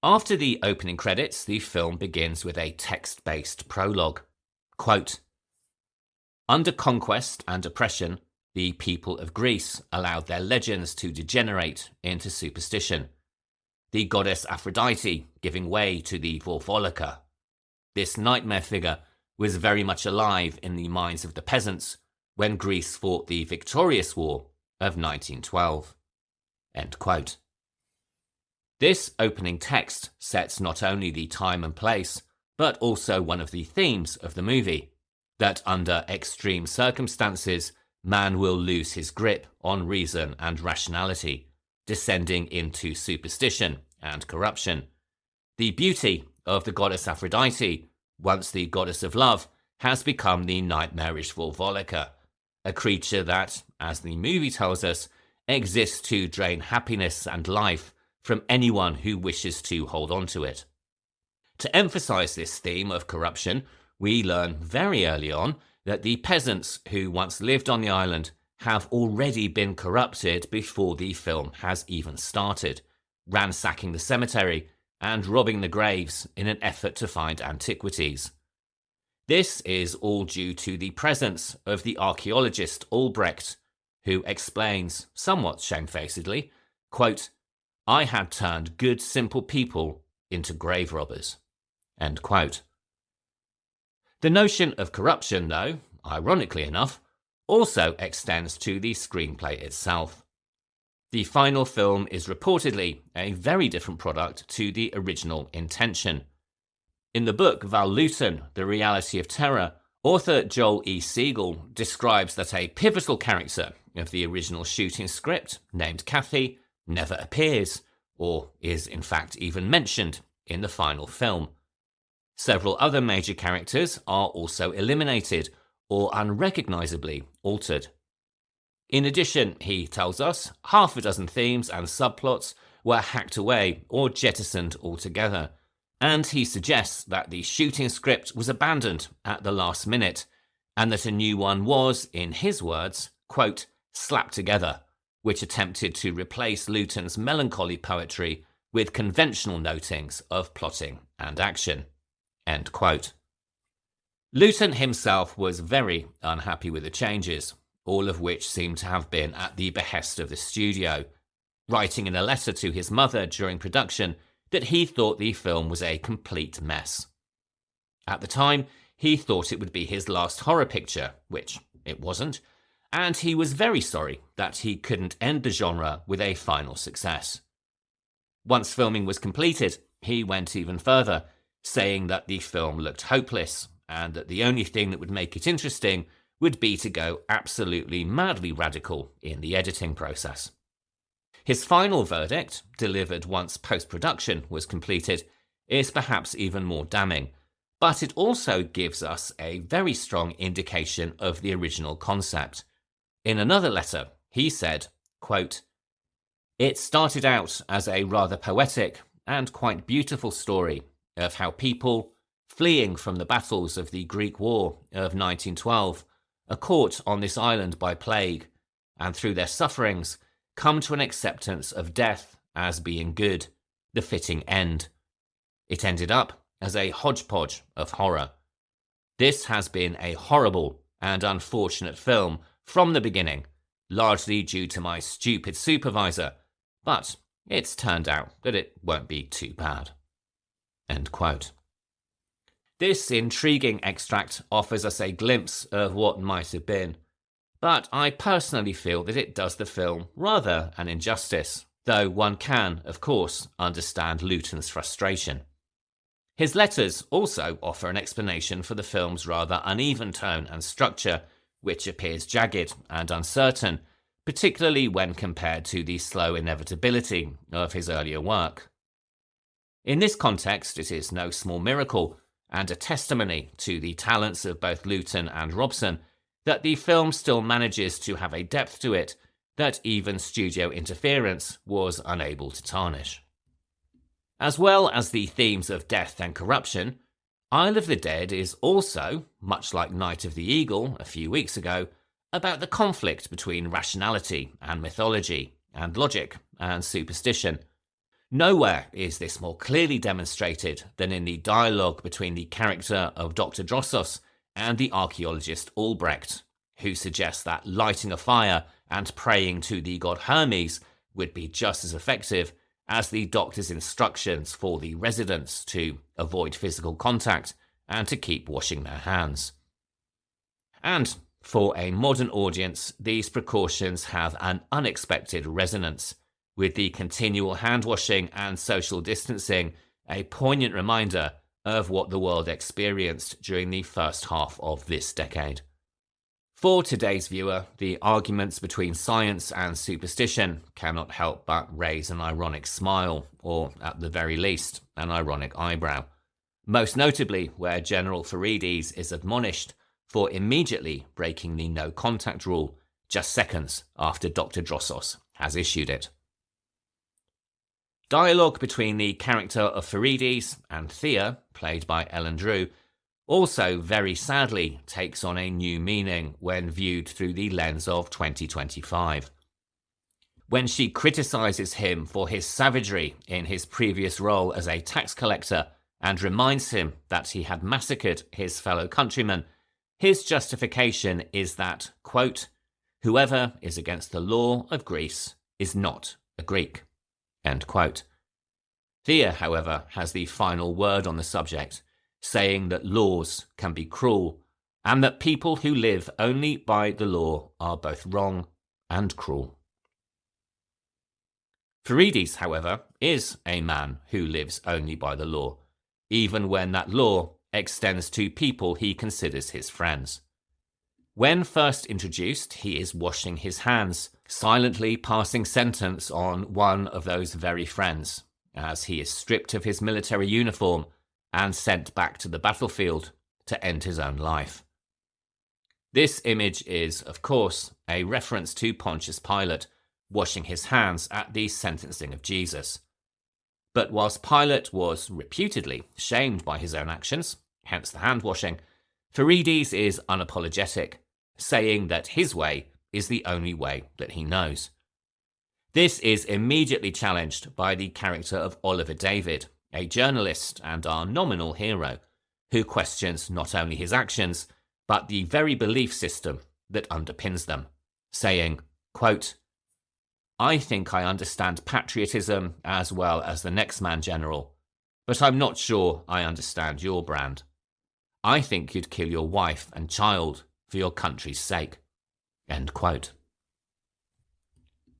[SPEAKER 2] After the opening credits, the film begins with a text-based prologue. Quote, "Under conquest and oppression, the people of Greece allowed their legends to degenerate into superstition. The goddess Aphrodite giving way to the Vorvolica. This nightmare figure was very much alive in the minds of the peasants when Greece fought the victorious war of 1912. End quote. This opening text sets not only the time and place, but also one of the themes of the movie, that under extreme circumstances, man will lose his grip on reason and rationality, descending into superstition and corruption. The beauty of the goddess Aphrodite, once the goddess of love, has become the nightmarish Vorvolica, a creature that, as the movie tells us, exists to drain happiness and life from anyone who wishes to hold on to it. To emphasize this theme of corruption, we learn very early on that the peasants who once lived on the island have already been corrupted before the film has even started, ransacking the cemetery and robbing the graves in an effort to find antiquities. This is all due to the presence of the archaeologist Albrecht, who explains, somewhat shamefacedly, quote, "I had turned good simple people into grave robbers." End quote. The notion of corruption, though, ironically enough, also extends to the screenplay itself. The final film is reportedly a very different product to the original intention. In the book Val Lewton, The Reality of Terror, author Joel E. Siegel describes that a pivotal character of the original shooting script, named Kathy, never appears, or is in fact even mentioned in the final film. Several other major characters are also eliminated or unrecognizably altered. In addition, he tells us, half a dozen themes and subplots were hacked away or jettisoned altogether, and he suggests that the shooting script was abandoned at the last minute, and that a new one was, in his words, quote, slapped together, which attempted to replace Lewton's melancholy poetry with conventional notings of plotting and action. End quote. Lewton himself was very unhappy with the changes, all of which seem to have been at the behest of the studio, writing in a letter to his mother during production that he thought the film was a complete mess. At the time, he thought it would be his last horror picture, which it wasn't, and he was very sorry that he couldn't end the genre with a final success. Once filming was completed, he went even further, saying that the film looked hopeless, and that the only thing that would make it interesting would be to go absolutely madly radical in the editing process. His final verdict, delivered once post-production was completed, is perhaps even more damning, but it also gives us a very strong indication of the original concept. In another letter, he said, quote, "It started out as a rather poetic and quite beautiful story of how people, fleeing from the battles of the Greek War of 1912, are caught on this island by plague, and through their sufferings come to an acceptance of death as being good, the fitting end. It ended up as a hodgepodge of horror. This has been a horrible and unfortunate film from the beginning, largely due to my stupid supervisor, but it's turned out that it won't be too bad." End quote. This intriguing extract offers us a glimpse of what might have been, but I personally feel that it does the film rather an injustice, though one can, of course, understand Lewton's frustration. His letters also offer an explanation for the film's rather uneven tone and structure, which appears jagged and uncertain, particularly when compared to the slow inevitability of his earlier work. In this context, it is no small miracle, and a testimony to the talents of both Lewton and Robson, that the film still manages to have a depth to it that even studio interference was unable to tarnish. As well as the themes of death and corruption, Isle of the Dead is also, much like Night of the Eagle a few weeks ago, about the conflict between rationality and mythology, and logic and superstition. Nowhere is this more clearly demonstrated than in the dialogue between the character of Dr. Drossos and the archaeologist Albrecht, who suggests that lighting a fire and praying to the god Hermes would be just as effective as the doctor's instructions for the residents to avoid physical contact and to keep washing their hands. And for a modern audience, these precautions have an unexpected resonance, with the continual hand-washing and social distancing a poignant reminder of what the world experienced during the first half of this decade. For today's viewer, the arguments between science and superstition cannot help but raise an ironic smile, or at the very least, an ironic eyebrow. Most notably where General Farides is admonished for immediately breaking the no-contact rule just seconds after Dr. Drossos has issued it. Dialogue between the character of Farides and Thea, played by Ellen Drew, also very sadly takes on a new meaning when viewed through the lens of 2025. When she criticises him for his savagery in his previous role as a tax collector and reminds him that he had massacred his fellow countrymen, his justification is that, quote, "Whoever is against the law of Greece is not a Greek." End quote. Thea, however, has the final word on the subject, saying that laws can be cruel, and that people who live only by the law are both wrong and cruel. Farides, however, is a man who lives only by the law, even when that law extends to people he considers his friends. When first introduced, he is washing his hands, silently passing sentence on one of those very friends, as he is stripped of his military uniform and sent back to the battlefield to end his own life. This image is, of course, a reference to Pontius Pilate washing his hands at the sentencing of Jesus. But whilst Pilate was reputedly shamed by his own actions, hence the hand-washing, Farides is unapologetic, saying that his way is the only way that he knows. This is immediately challenged by the character of Oliver David, a journalist and our nominal hero, who questions not only his actions, but the very belief system that underpins them, saying, quote, "I think I understand patriotism as well as the next man, General, but I'm not sure I understand your brand. I think you'd kill your wife and child for your country's sake." End quote.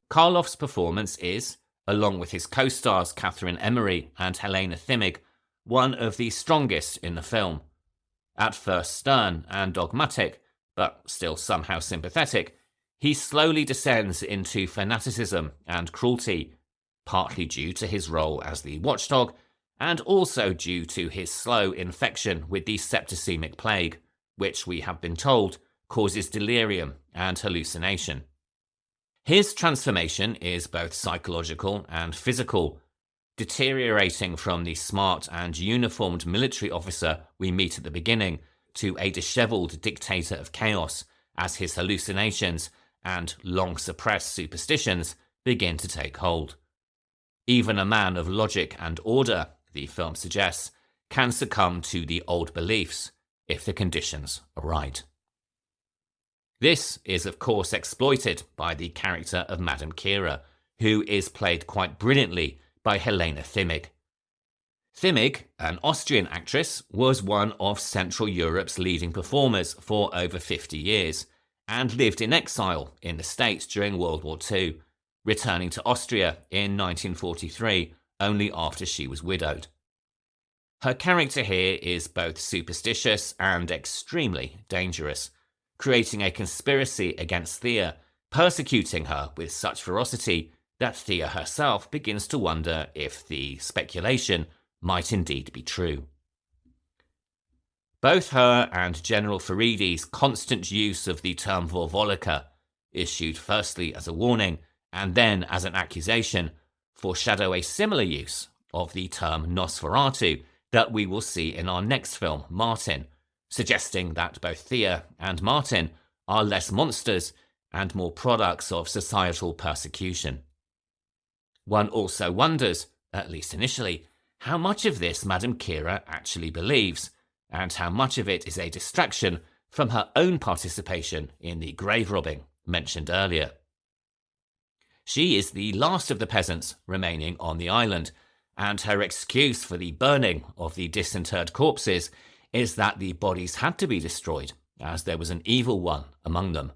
[SPEAKER 2] Karloff's performance is, along with his co-stars Catherine Emery and Helena Thimig, one of the strongest in the film. At first stern and dogmatic, but still somehow sympathetic, he slowly descends into fanaticism and cruelty, partly due to his role as the watchdog, and also due to his slow infection with the septicemic plague, which we have been told causes delirium and hallucination. His transformation is both psychological and physical, deteriorating from the smart and uniformed military officer we meet at the beginning to a dishevelled dictator of chaos as his hallucinations and long-suppressed superstitions begin to take hold. Even a man of logic and order, the film suggests, can succumb to the old beliefs if the conditions are right. This is of course exploited by the character of Madame Kira, who is played quite brilliantly by Helena Thimig. Thimmig, an Austrian actress, was one of Central Europe's leading performers for over 50 years and lived in exile in the States during World War II, returning to Austria in 1943 only after she was widowed. Her character here is both superstitious and extremely dangerous, creating a conspiracy against Thea, persecuting her with such ferocity that Thea herself begins to wonder if the speculation might indeed be true. Both her and General Faridi's constant use of the term Vorvolika, issued firstly as a warning and then as an accusation, foreshadow a similar use of the term Nosferatu that we will see in our next film, Martin, suggesting that both Thea and Martin are less monsters and more products of societal persecution. One also wonders, at least initially, how much of this Madame Kira actually believes, and how much of it is a distraction from her own participation in the grave robbing mentioned earlier. She is the last of the peasants remaining on the island, and her excuse for the burning of the disinterred corpses is that the bodies had to be destroyed, as there was an evil one among them.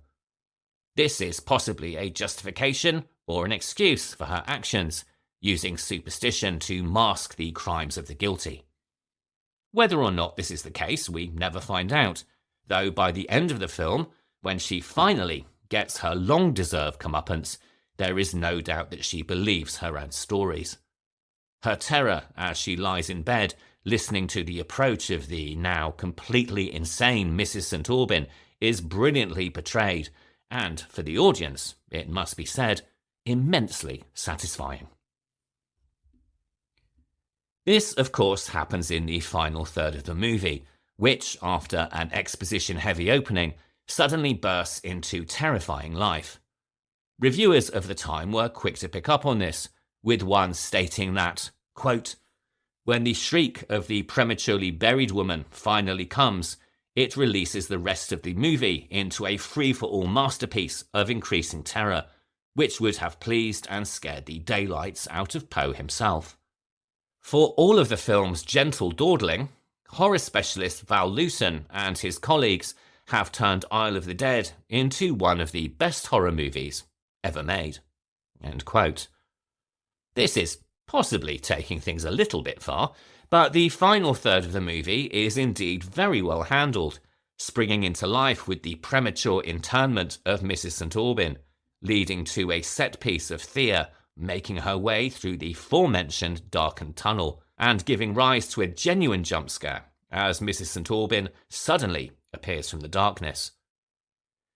[SPEAKER 2] This is possibly a justification or an excuse for her actions, using superstition to mask the crimes of the guilty. Whether or not this is the case, we never find out, though by the end of the film, when she finally gets her long-deserved comeuppance, there is no doubt that she believes her own stories. Her terror as she lies in bed, listening to the approach of the now completely insane Mrs. St. Aubyn, is brilliantly portrayed, and for the audience, it must be said, immensely satisfying. This, of course, happens in the final third of the movie, which, after an exposition-heavy opening, suddenly bursts into terrifying life. Reviewers of the time were quick to pick up on this, with one stating that, quote, "When the shriek of the prematurely buried woman finally comes, it releases the rest of the movie into a free-for-all masterpiece of increasing terror, which would have pleased and scared the daylights out of Poe himself." For all of the film's gentle dawdling, horror specialist Val Lewton and his colleagues have turned Isle of the Dead into one of the best horror movies ever made. End quote. This is possibly taking things a little bit far, but the final third of the movie is indeed very well handled, springing into life with the premature internment of Mrs. St. Aubyn, leading to a set piece of Thea making her way through the aforementioned darkened tunnel, and giving rise to a genuine jump scare as Mrs. St. Aubyn suddenly appears from the darkness.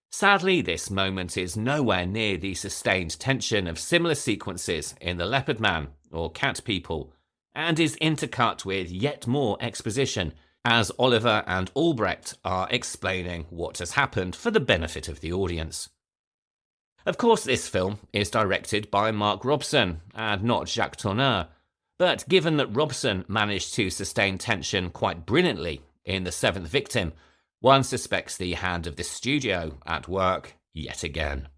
[SPEAKER 2] Sadly, this moment is nowhere near the sustained tension of similar sequences in The Leopard Man or Cat People, and is intercut with yet more exposition as Oliver and Albrecht are explaining what has happened for the benefit of the audience. Of course, this film is directed by Mark Robson and not Jacques Tourneur, but given that Robson managed to sustain tension quite brilliantly in The Seventh Victim, one suspects the hand of the studio at work yet again.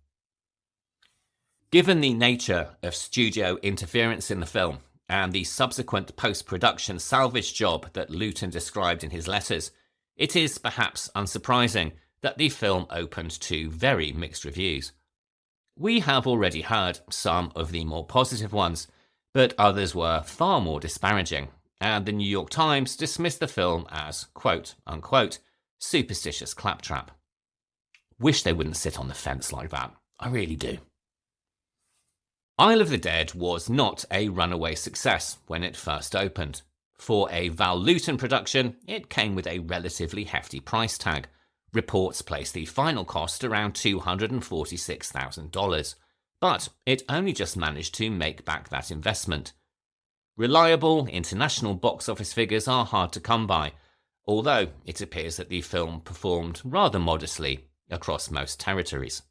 [SPEAKER 2] Given the nature of studio interference in the film and the subsequent post-production salvage job that Lewton described in his letters, it is perhaps unsurprising that the film opened to very mixed reviews. We have already heard some of the more positive ones, but others were far more disparaging, and the New York Times dismissed the film as, quote-unquote, superstitious claptrap. Wish they wouldn't sit on the fence like that. I really do. Isle of the Dead was not a runaway success when it first opened. For a Val Lewton production, it came with a relatively hefty price tag. Reports placed the final cost around $246,000, but it only just managed to make back that investment. Reliable international box office figures are hard to come by, although it appears that the film performed rather modestly across most territories.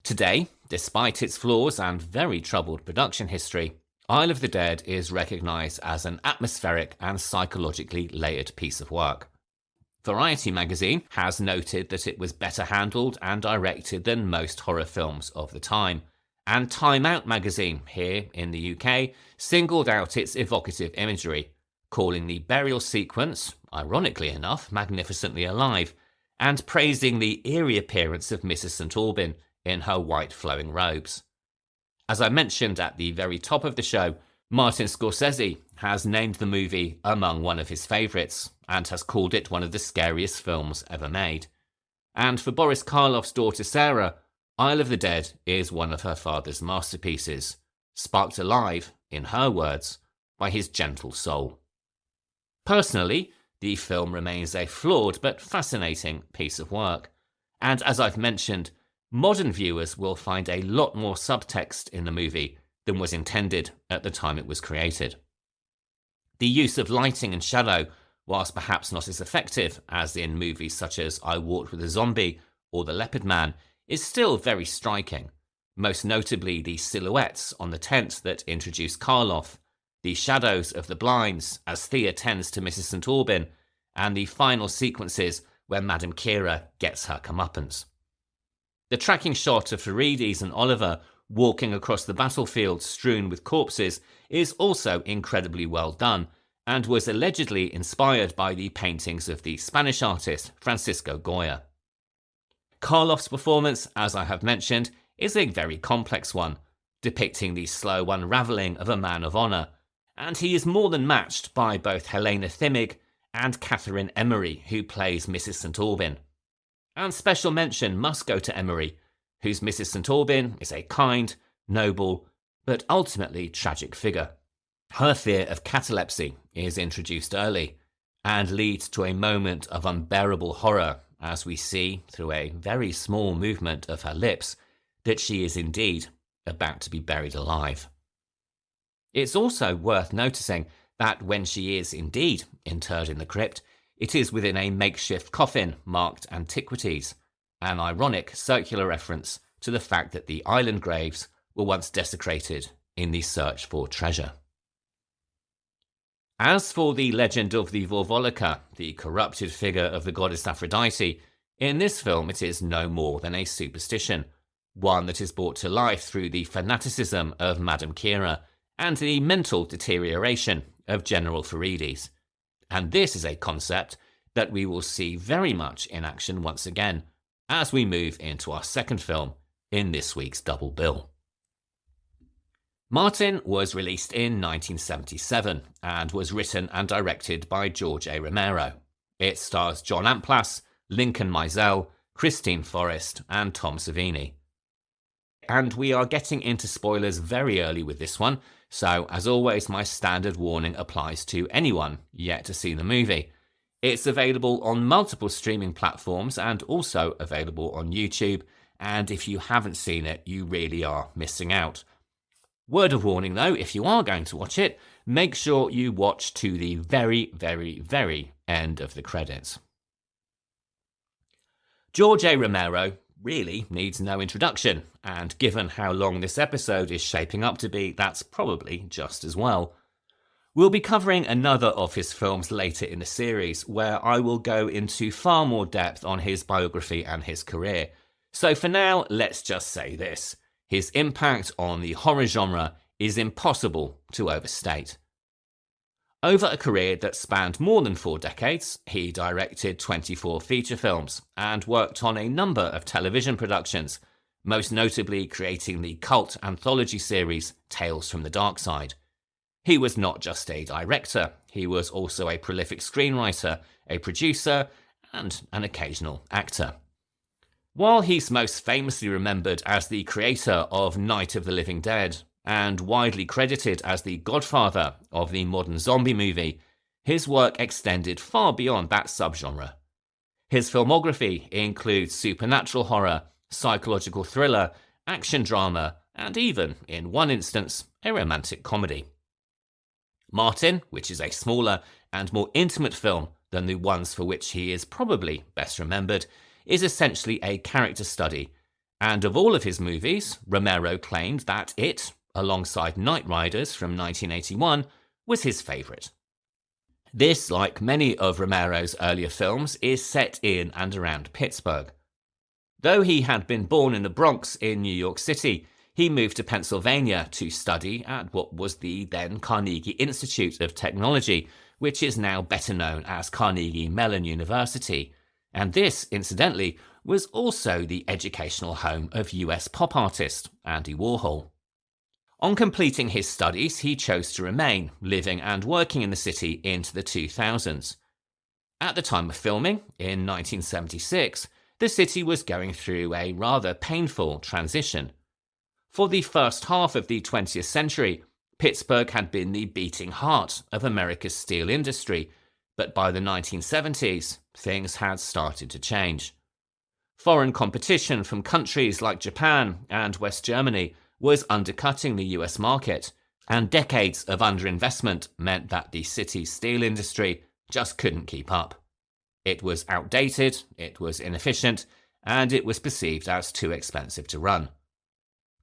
[SPEAKER 2] Today, despite its flaws and very troubled production history, Isle of the Dead is recognised as an atmospheric and psychologically layered piece of work. Variety magazine has noted that it was better handled and directed than most horror films of the time, and Time Out magazine, here in the UK, singled out its evocative imagery, calling the burial sequence, ironically enough, magnificently alive, and praising the eerie appearance of Mrs. St. Aubyn in her white flowing robes. As I mentioned at the very top of the show, Martin Scorsese has named the movie among one of his favourites and has called it one of the scariest films ever made. And for Boris Karloff's daughter Sarah, Isle of the Dead is one of her father's masterpieces, sparked alive, in her words, by his gentle soul. Personally, the film remains a flawed but fascinating piece of work, and as I've mentioned, modern viewers will find a lot more subtext in the movie than was intended at the time it was created. The use of lighting and shadow, whilst perhaps not as effective as in movies such as I Walked with a Zombie or The Leopard Man, is still very striking, most notably the silhouettes on the tent that introduce Karloff, the shadows of the blinds as Thea tends to Mrs. St. Aubyn, and the final sequences where Madame Kira gets her comeuppance. The tracking shot of Farides and Oliver walking across the battlefield strewn with corpses is also incredibly well done, and was allegedly inspired by the paintings of the Spanish artist Francisco Goya. Karloff's performance, as I have mentioned, is a very complex one, depicting the slow unravelling of a man of honour, and he is more than matched by both Helena Thimmig and Catherine Emery, who plays Mrs. St. Aubyn. And special mention must go to Emery, whose Mrs. St. Aubyn is a kind, noble, but ultimately tragic figure. Her fear of catalepsy is introduced early, and leads to a moment of unbearable horror as we see, through a very small movement of her lips, that she is indeed about to be buried alive. It's also worth noticing that when she is indeed interred in the crypt, it is within a makeshift coffin marked Antiquities, an ironic circular reference to the fact that the island graves were once desecrated in the search for treasure. As for the legend of the Vorvolica, the corrupted figure of the goddess Aphrodite, in this film it is no more than a superstition, one that is brought to life through the fanaticism of Madame Kira and the mental deterioration of General Farides. And this is a concept that we will see very much in action once again as we move into our second film in this week's double bill. Martin was released in 1977 and was written and directed by George A. Romero. It stars John Amplas, Lincoln Mizell, Christine Forrest, and Tom Savini. And we are getting into spoilers very early with this one, so as always my standard warning applies to anyone yet to see the movie. It's available on multiple streaming platforms and also available on YouTube, and if you haven't seen it, you really are missing out. Word of warning though, if you are going to watch it, make sure you watch to the very, very, very end of the credits. George A. Romero really needs no introduction, and given how long this episode is shaping up to be, that's probably just as well. We'll be covering another of his films later in the series, where I will go into far more depth on his biography and his career. So for now, let's just say this. His impact on the horror genre is impossible to overstate. Over a career that spanned more than 4 decades, he directed 24 feature films and worked on a number of television productions, most notably creating the cult anthology series Tales from the Dark Side. He was not just a director, he was also a prolific screenwriter, a producer, and an occasional actor. While he's most famously remembered as the creator of Night of the Living Dead, and widely credited as the godfather of the modern zombie movie, his work extended far beyond that subgenre. His filmography includes supernatural horror, psychological thriller, action drama, and even, in one instance, a romantic comedy. Martin, which is a smaller and more intimate film than the ones for which he is probably best remembered, is essentially a character study, and of all of his movies, Romero claimed that it, alongside Night Riders from 1981, was his favourite. This, like many of Romero's earlier films, is set in and around Pittsburgh. Though he had been born in the Bronx in New York City, he moved to Pennsylvania to study at what was the then Carnegie Institute of Technology, which is now better known as Carnegie Mellon University, and this, incidentally, was also the educational home of US pop artist Andy Warhol. On completing his studies, he chose to remain, living and working in the city into the 2000s. At the time of filming, in 1976, the city was going through a rather painful transition. For the first half of the 20th century, Pittsburgh had been the beating heart of America's steel industry, but by the 1970s, things had started to change. Foreign competition from countries like Japan and West Germany was undercutting the US market, and decades of underinvestment meant that the city's steel industry just couldn't keep up. It was outdated, it was inefficient, and it was perceived as too expensive to run.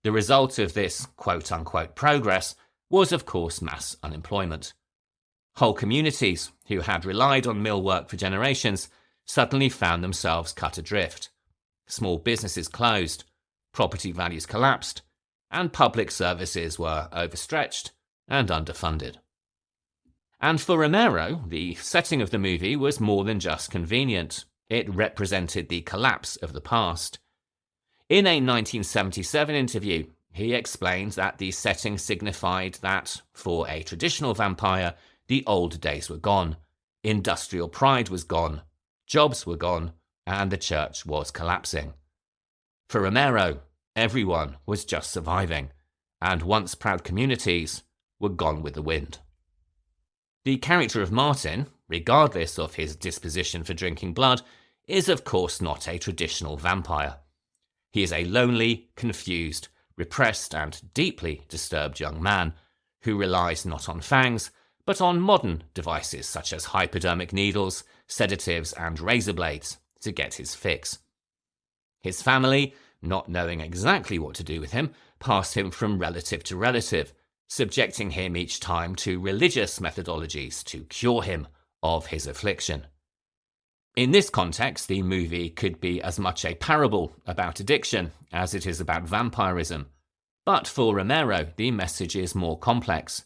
[SPEAKER 2] The result of this quote-unquote progress was, of course, mass unemployment. Whole communities, who had relied on mill work for generations, suddenly found themselves cut adrift. Small businesses closed, property values collapsed, and public services were overstretched and underfunded. And for Romero, the setting of the movie was more than just convenient. It represented the collapse of the past. In a 1977 interview, he explained that the setting signified that, for a traditional vampire, the old days were gone, industrial pride was gone, jobs were gone, and the church was collapsing. For Romero, everyone was just surviving, and once proud communities were gone with the wind. The character of Martin, regardless of his disposition for drinking blood, is of course not a traditional vampire. He is a lonely, confused, repressed and deeply disturbed young man who relies not on fangs, but on modern devices such as hypodermic needles, sedatives and razor blades to get his fix. His family, not knowing exactly what to do with him, pass him from relative to relative, subjecting him each time to religious methodologies to cure him of his affliction. In this context, the movie could be as much a parable about addiction as it is about vampirism. But for Romero, the message is more complex.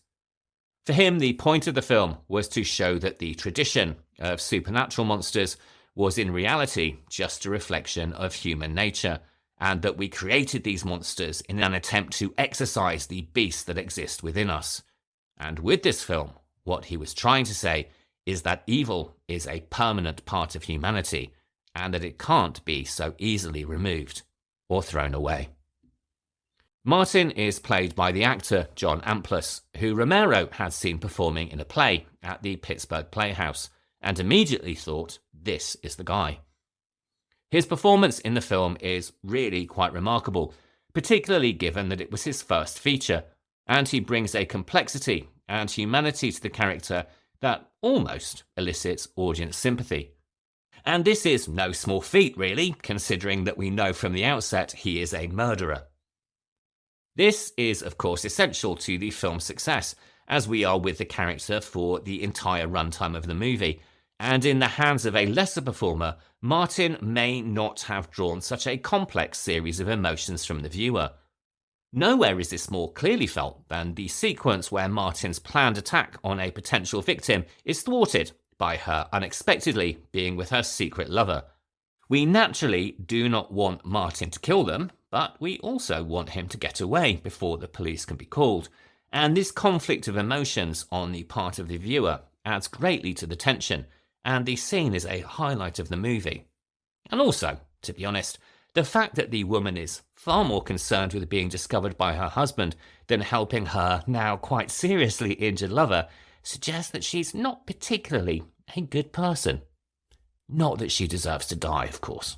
[SPEAKER 2] For him, the point of the film was to show that the tradition of supernatural monsters was in reality just a reflection of human nature, and that we created these monsters in an attempt to exorcise the beasts that exist within us. And with this film, what he was trying to say is that evil is a permanent part of humanity, and that it can't be so easily removed or thrown away. Martin is played by the actor John Amplas, who Romero had seen performing in a play at the Pittsburgh Playhouse, and immediately thought, this is the guy. His performance in the film is really quite remarkable, particularly given that it was his first feature, and he brings a complexity and humanity to the character that almost elicits audience sympathy. And this is no small feat, really, considering that we know from the outset he is a murderer. This is, of course, essential to the film's success, as we are with the character for the entire runtime of the movie, and in the hands of a lesser performer, Martin may not have drawn such a complex series of emotions from the viewer. Nowhere is this more clearly felt than the sequence where Martin's planned attack on a potential victim is thwarted by her unexpectedly being with her secret lover. We naturally do not want Martin to kill them, but we also want him to get away before the police can be called, and this conflict of emotions on the part of the viewer adds greatly to the tension, and the scene is a highlight of the movie. And also, to be honest, the fact that the woman is far more concerned with being discovered by her husband than helping her now quite seriously injured lover suggests that she's not particularly a good person. Not that she deserves to die, of course.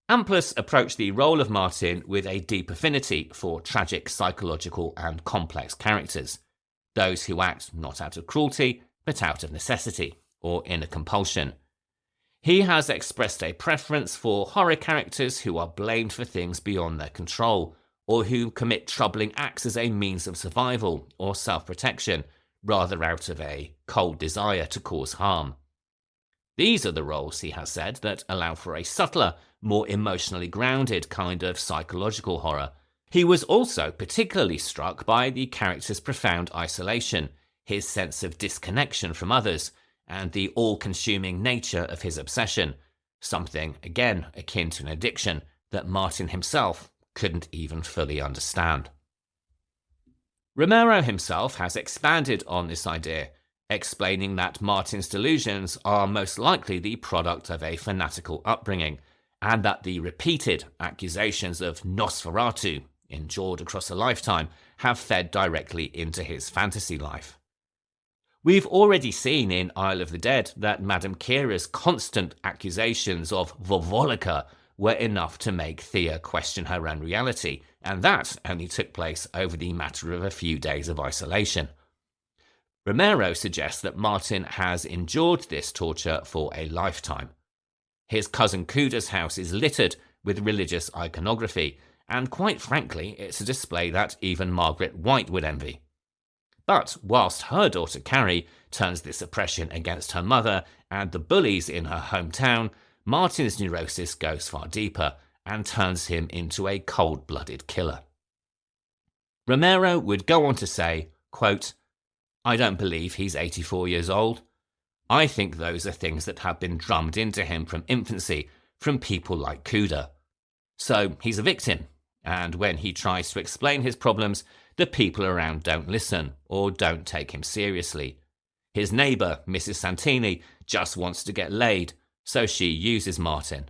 [SPEAKER 2] Amplas approached the role of Martin with a deep affinity for tragic, psychological and complex characters, those who act not out of cruelty, but out of necessity, or inner compulsion. He has expressed a preference for horror characters who are blamed for things beyond their control, or who commit troubling acts as a means of survival or self-protection, rather out of a cold desire to cause harm. These are the roles, he has said, that allow for a subtler, more emotionally grounded kind of psychological horror. He was also particularly struck by the character's profound isolation, his sense of disconnection from others, and the all-consuming nature of his obsession, something, again, akin to an addiction that Martin himself couldn't even fully understand. Romero himself has expanded on this idea, explaining that Martin's delusions are most likely the product of a fanatical upbringing, and that the repeated accusations of Nosferatu, endured across a lifetime, have fed directly into his fantasy life. We've already seen in Isle of the Dead that Madame Kira's constant accusations of Vovolika were enough to make Thea question her own reality, and that only took place over the matter of a few days of isolation. Romero suggests that Martin has endured this torture for a lifetime. His cousin Kuda's house is littered with religious iconography, and quite frankly, it's a display that even Margaret White would envy. But whilst her daughter Carrie turns this oppression against her mother and the bullies in her hometown, Martin's neurosis goes far deeper and turns him into a cold-blooded killer. Romero would go on to say, quote, "I don't believe he's 84 years old. I think those are things that have been drummed into him from infancy from people like Kuda. So he's a victim, and when he tries to explain his problems, the people around don't listen or don't take him seriously. His neighbour, Mrs. Santini, just wants to get laid, so she uses Martin.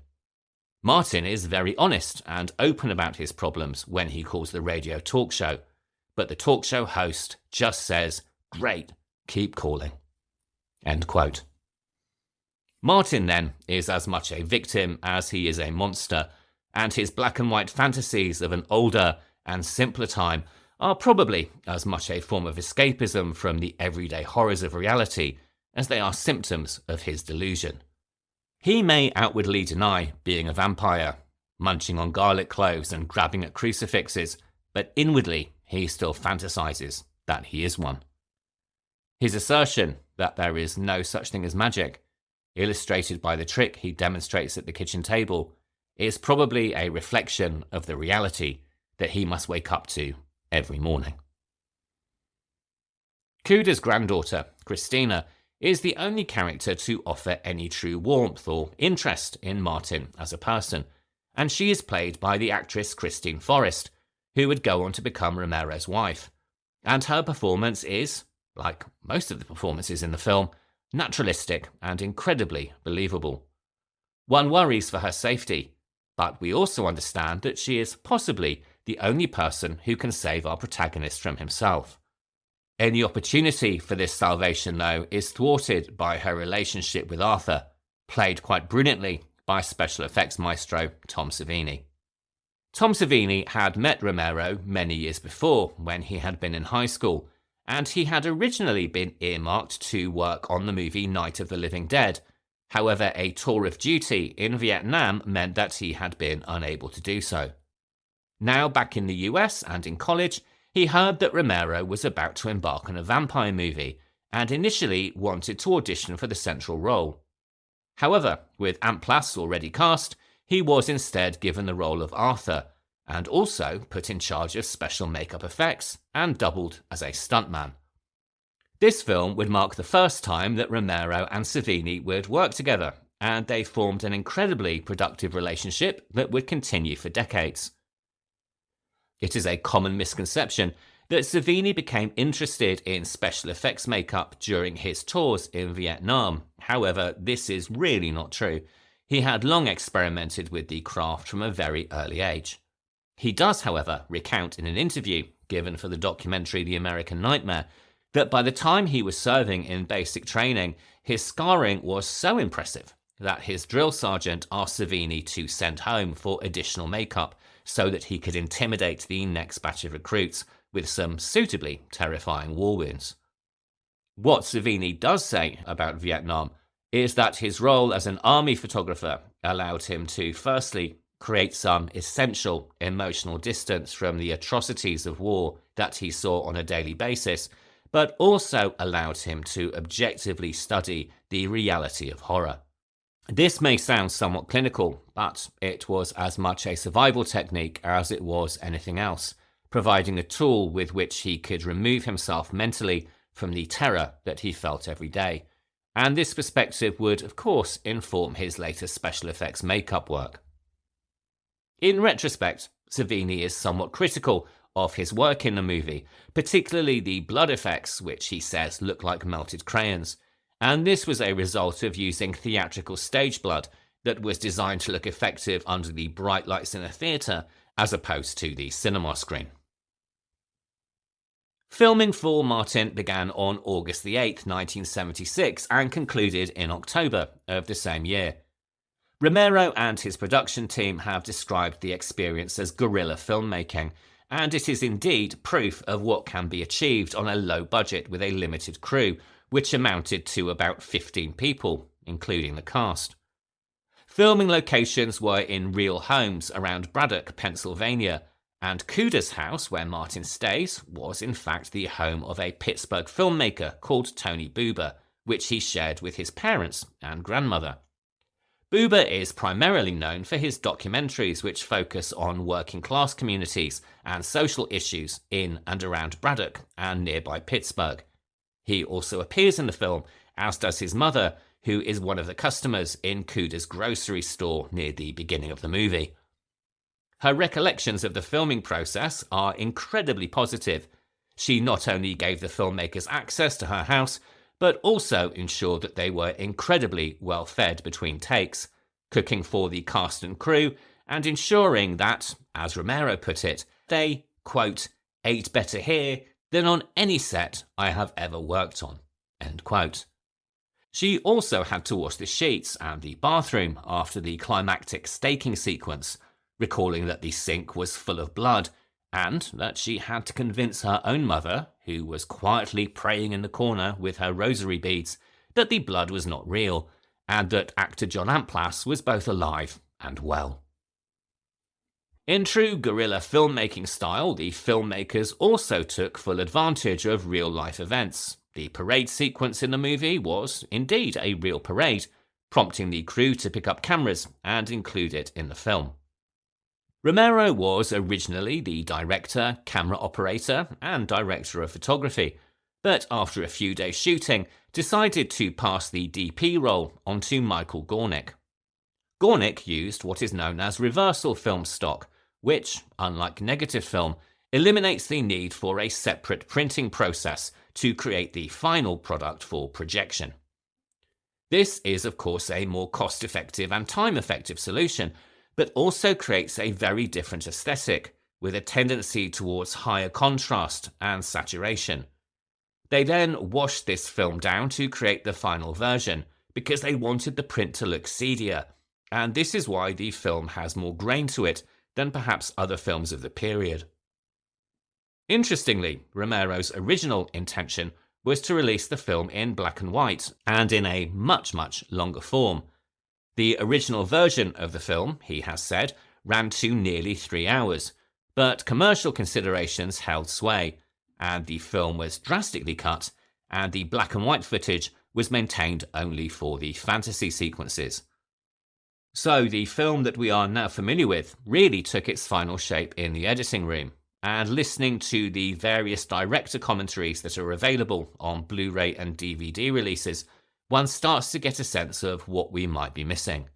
[SPEAKER 2] Martin is very honest and open about his problems when he calls the radio talk show, but the talk show host just says, 'Great, keep calling.'" End quote. Martin, then, is as much a victim as he is a monster, and his black and white fantasies of an older and simpler time are probably as much a form of escapism from the everyday horrors of reality as they are symptoms of his delusion. He may outwardly deny being a vampire, munching on garlic cloves and grabbing at crucifixes, but inwardly he still fantasizes that he is one. His assertion that there is no such thing as magic, illustrated by the trick he demonstrates at the kitchen table, is probably a reflection of the reality that he must wake up to every morning. Kuda's granddaughter, Christina, is the only character to offer any true warmth or interest in Martin as a person, and she is played by the actress Christine Forrest, who would go on to become Romero's wife, and her performance is, like most of the performances in the film, naturalistic and incredibly believable. One worries for her safety, but we also understand that she is possibly the only person who can save our protagonist from himself. Any opportunity for this salvation, though, is thwarted by her relationship with Arthur, played quite brilliantly by special effects maestro Tom Savini. Tom Savini had met Romero many years before when he had been in high school, and he had originally been earmarked to work on the movie Night of the Living Dead. However, a tour of duty in Vietnam meant that he had been unable to do so. Now back in the US and in college, he heard that Romero was about to embark on a vampire movie, and initially wanted to audition for the central role. However, with Amplas already cast, he was instead given the role of Arthur, and also put in charge of special makeup effects and doubled as a stuntman. This film would mark the first time that Romero and Savini would work together, and they formed an incredibly productive relationship that would continue for decades. It is a common misconception that Savini became interested in special effects makeup during his tours in Vietnam. However, this is really not true. He had long experimented with the craft from a very early age. He does, however, recount in an interview given for the documentary The American Nightmare that by the time he was serving in basic training, his scarring was so impressive that his drill sergeant asked Savini to send home for additional makeup so that he could intimidate the next batch of recruits with some suitably terrifying war wounds. What Savini does say about Vietnam is that his role as an army photographer allowed him to, firstly, create some essential emotional distance from the atrocities of war that he saw on a daily basis, but also allowed him to objectively study the reality of horror. This may sound somewhat clinical, but it was as much a survival technique as it was anything else, providing a tool with which he could remove himself mentally from the terror that he felt every day. And this perspective would, of course, inform his later special effects makeup work. In retrospect, Savini is somewhat critical of his work in the movie, particularly the blood effects, which he says look like melted crayons. And this was a result of using theatrical stage blood that was designed to look effective under the bright lights in a theatre, as opposed to the cinema screen. Filming for Martin began on August 8, 1976, and concluded in October of the same year. Romero and his production team have described the experience as guerrilla filmmaking, and it is indeed proof of what can be achieved on a low budget with a limited crew, which amounted to about 15 people, including the cast. Filming locations were in real homes around Braddock, Pennsylvania, and Cuda's house, where Martin stays, was in fact the home of a Pittsburgh filmmaker called Tony Buber, which he shared with his parents and grandmother. Buber is primarily known for his documentaries which focus on working class communities and social issues in and around Braddock and nearby Pittsburgh. He also appears in the film, as does his mother, who is one of the customers in Cuda's grocery store near the beginning of the movie. Her recollections of the filming process are incredibly positive. She not only gave the filmmakers access to her house, but also ensured that they were incredibly well fed between takes, cooking for the cast and crew, and ensuring that, as Romero put it, they, quote, ate better here than on any set I have ever worked on, end quote. She also had to wash the sheets and the bathroom after the climactic staking sequence, recalling that the sink was full of blood, and that she had to convince her own mother, who was quietly praying in the corner with her rosary beads, that the blood was not real, and that actor John Amplas was both alive and well. In true guerrilla filmmaking style, the filmmakers also took full advantage of real-life events. The parade sequence in the movie was, indeed, a real parade, prompting the crew to pick up cameras and include it in the film. Romero was originally the director, camera operator, and director of photography, but after a few days shooting, decided to pass the DP role onto Michael Gornick. Gornick used what is known as reversal film stock, which, unlike negative film, eliminates the need for a separate printing process to create the final product for projection. This is, of course, a more cost-effective and time-effective solution, but also creates a very different aesthetic, with a tendency towards higher contrast and saturation. They then washed this film down to create the final version, because they wanted the print to look seedier, and this is why the film has more grain to it than perhaps other films of the period. Interestingly, Romero's original intention was to release the film in black and white, and in a much, much longer form. The original version of the film, he has said, ran to nearly 3 hours, but commercial considerations held sway, and the film was drastically cut, and the black and white footage was maintained only for the fantasy sequences. So the film that we are now familiar with really took its final shape in the editing room, and listening to the various director commentaries that are available on Blu-ray and DVD releases, one starts to get a sense of what we might be missing.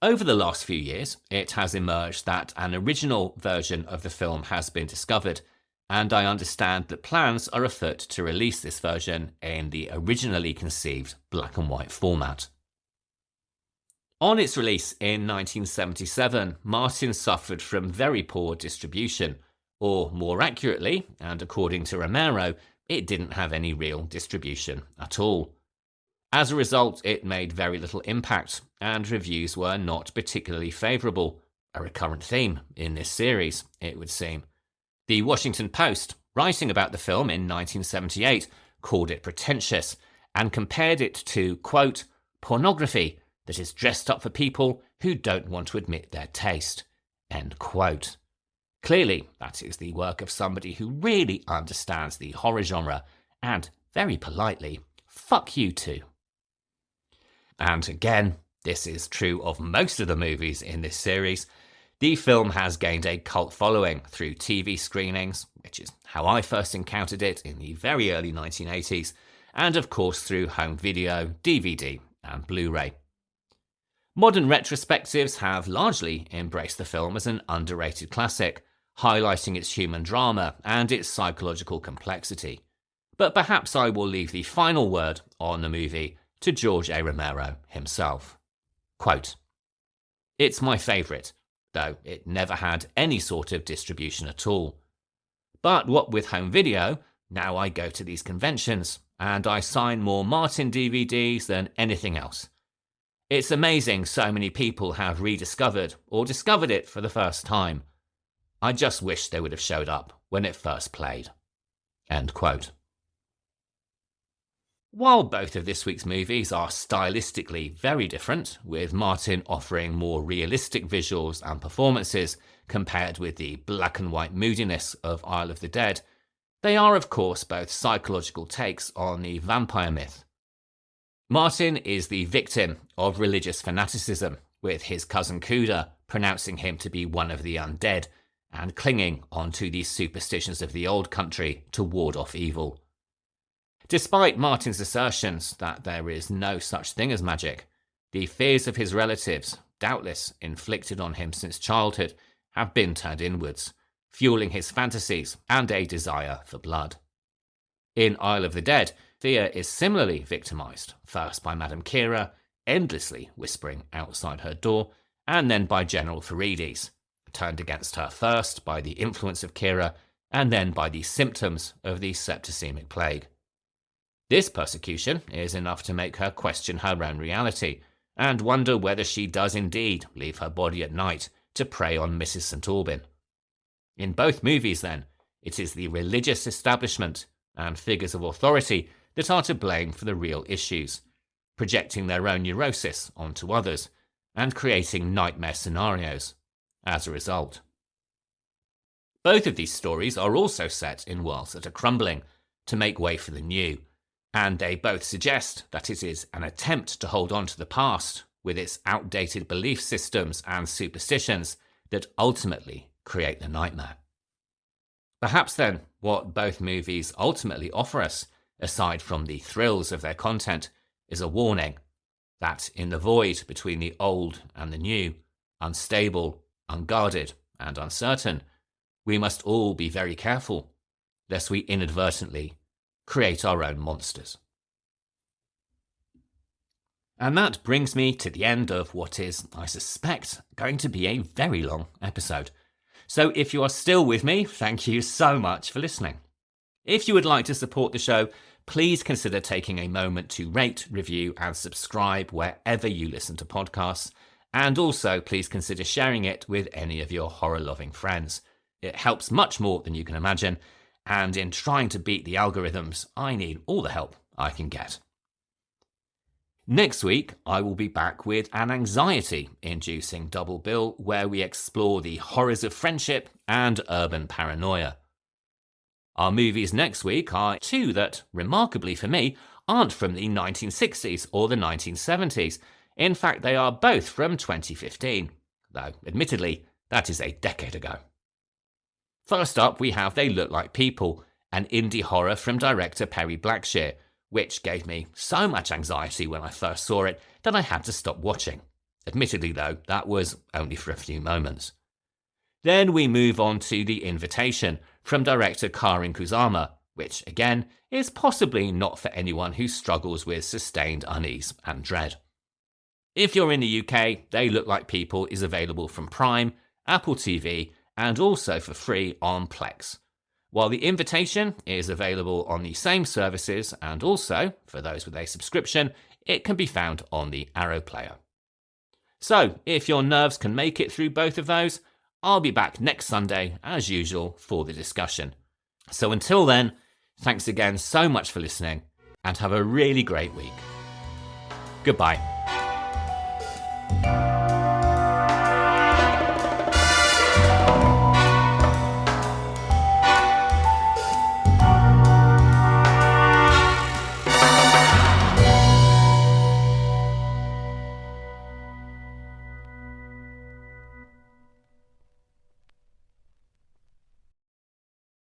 [SPEAKER 2] Over the last few years, it has emerged that an original version of the film has been discovered, and I understand that plans are afoot to release this version in the originally conceived black and white format. On its release in 1977, Martin suffered from very poor distribution, or more accurately, and according to Romero, it didn't have any real distribution at all. As a result, it made very little impact, and reviews were not particularly favourable, a recurrent theme in this series, it would seem. The Washington Post, writing about the film in 1978, called it pretentious, and compared it to, quote, pornography that is dressed up for people who don't want to admit their taste, end quote. Clearly, that is the work of somebody who really understands the horror genre, and, very politely, fuck you too. And again, this is true of most of the movies in this series. The film has gained a cult following through TV screenings, which is how I first encountered it in the very early 1980s, and of course through home video, DVD, and Blu-ray. Modern retrospectives have largely embraced the film as an underrated classic, highlighting its human drama and its psychological complexity. But perhaps I will leave the final word on the movie to George A. Romero himself. Quote, "It's my favourite, though it never had any sort of distribution at all. But what with home video, now I go to these conventions and I sign more Martin DVDs than anything else. It's amazing so many people have rediscovered or discovered it for the first time. I just wish they would have showed up when it first played." End quote. While both of this week's movies are stylistically very different, with Martin offering more realistic visuals and performances compared with the black and white moodiness of Isle of the Dead, they are of course both psychological takes on the vampire myth. Martin is the victim of religious fanaticism, with his cousin Cuda pronouncing him to be one of the undead and clinging onto the superstitions of the old country to ward off evil. Despite Martin's assertions that there is no such thing as magic, the fears of his relatives, doubtless inflicted on him since childhood, have been turned inwards, fueling his fantasies and a desire for blood. In Isle of the Dead, Thea is similarly victimised, first by Madame Kira, endlessly whispering outside her door, and then by General Farides, turned against her first by the influence of Kira, and then by the symptoms of the septicemic plague. This persecution is enough to make her question her own reality, and wonder whether she does indeed leave her body at night to prey on Mrs. St. Aubin. In both movies, then, it is the religious establishment and figures of authority that are to blame for the real issues, projecting their own neurosis onto others, and creating nightmare scenarios as a result. Both of these stories are also set in worlds that are crumbling to make way for the new, and they both suggest that it is an attempt to hold on to the past with its outdated belief systems and superstitions that ultimately create the nightmare. Perhaps then, what both movies ultimately offer us, aside from the thrills of their content, is a warning that in the void between the old and the new, unstable, unguarded, and uncertain, we must all be very careful, lest we inadvertently create our own monsters. And that brings me to the end of what is, I suspect, going to be a very long episode. So if you are still with me, thank you so much for listening. If you would like to support the show, please consider taking a moment to rate, review, and subscribe wherever you listen to podcasts. And also, please consider sharing it with any of your horror-loving friends. It helps much more than you can imagine, and in trying to beat the algorithms, I need all the help I can get. Next week, I will be back with an anxiety-inducing double bill where we explore the horrors of friendship and urban paranoia. Our movies next week are two that, remarkably for me, aren't from the 1960s or the 1970s. In fact, they are both from 2015, though admittedly, that is a decade ago. First up, we have They Look Like People, an indie horror from director Perry Blackshear, which gave me so much anxiety when I first saw it that I had to stop watching. Admittedly, though, that was only for a few moments. Then we move on to The Invitation from director Karin Kusama, which, again, is possibly not for anyone who struggles with sustained unease and dread. If you're in the UK, They Look Like People is available from Prime, Apple TV, and also for free on Plex. While The Invitation is available on the same services, and also, for those with a subscription, it can be found on the Arrow Player. So, if your nerves can make it through both of those, I'll be back next Sunday, as usual, for the discussion. So until then, thanks again so much for listening, and have a really great week. Goodbye.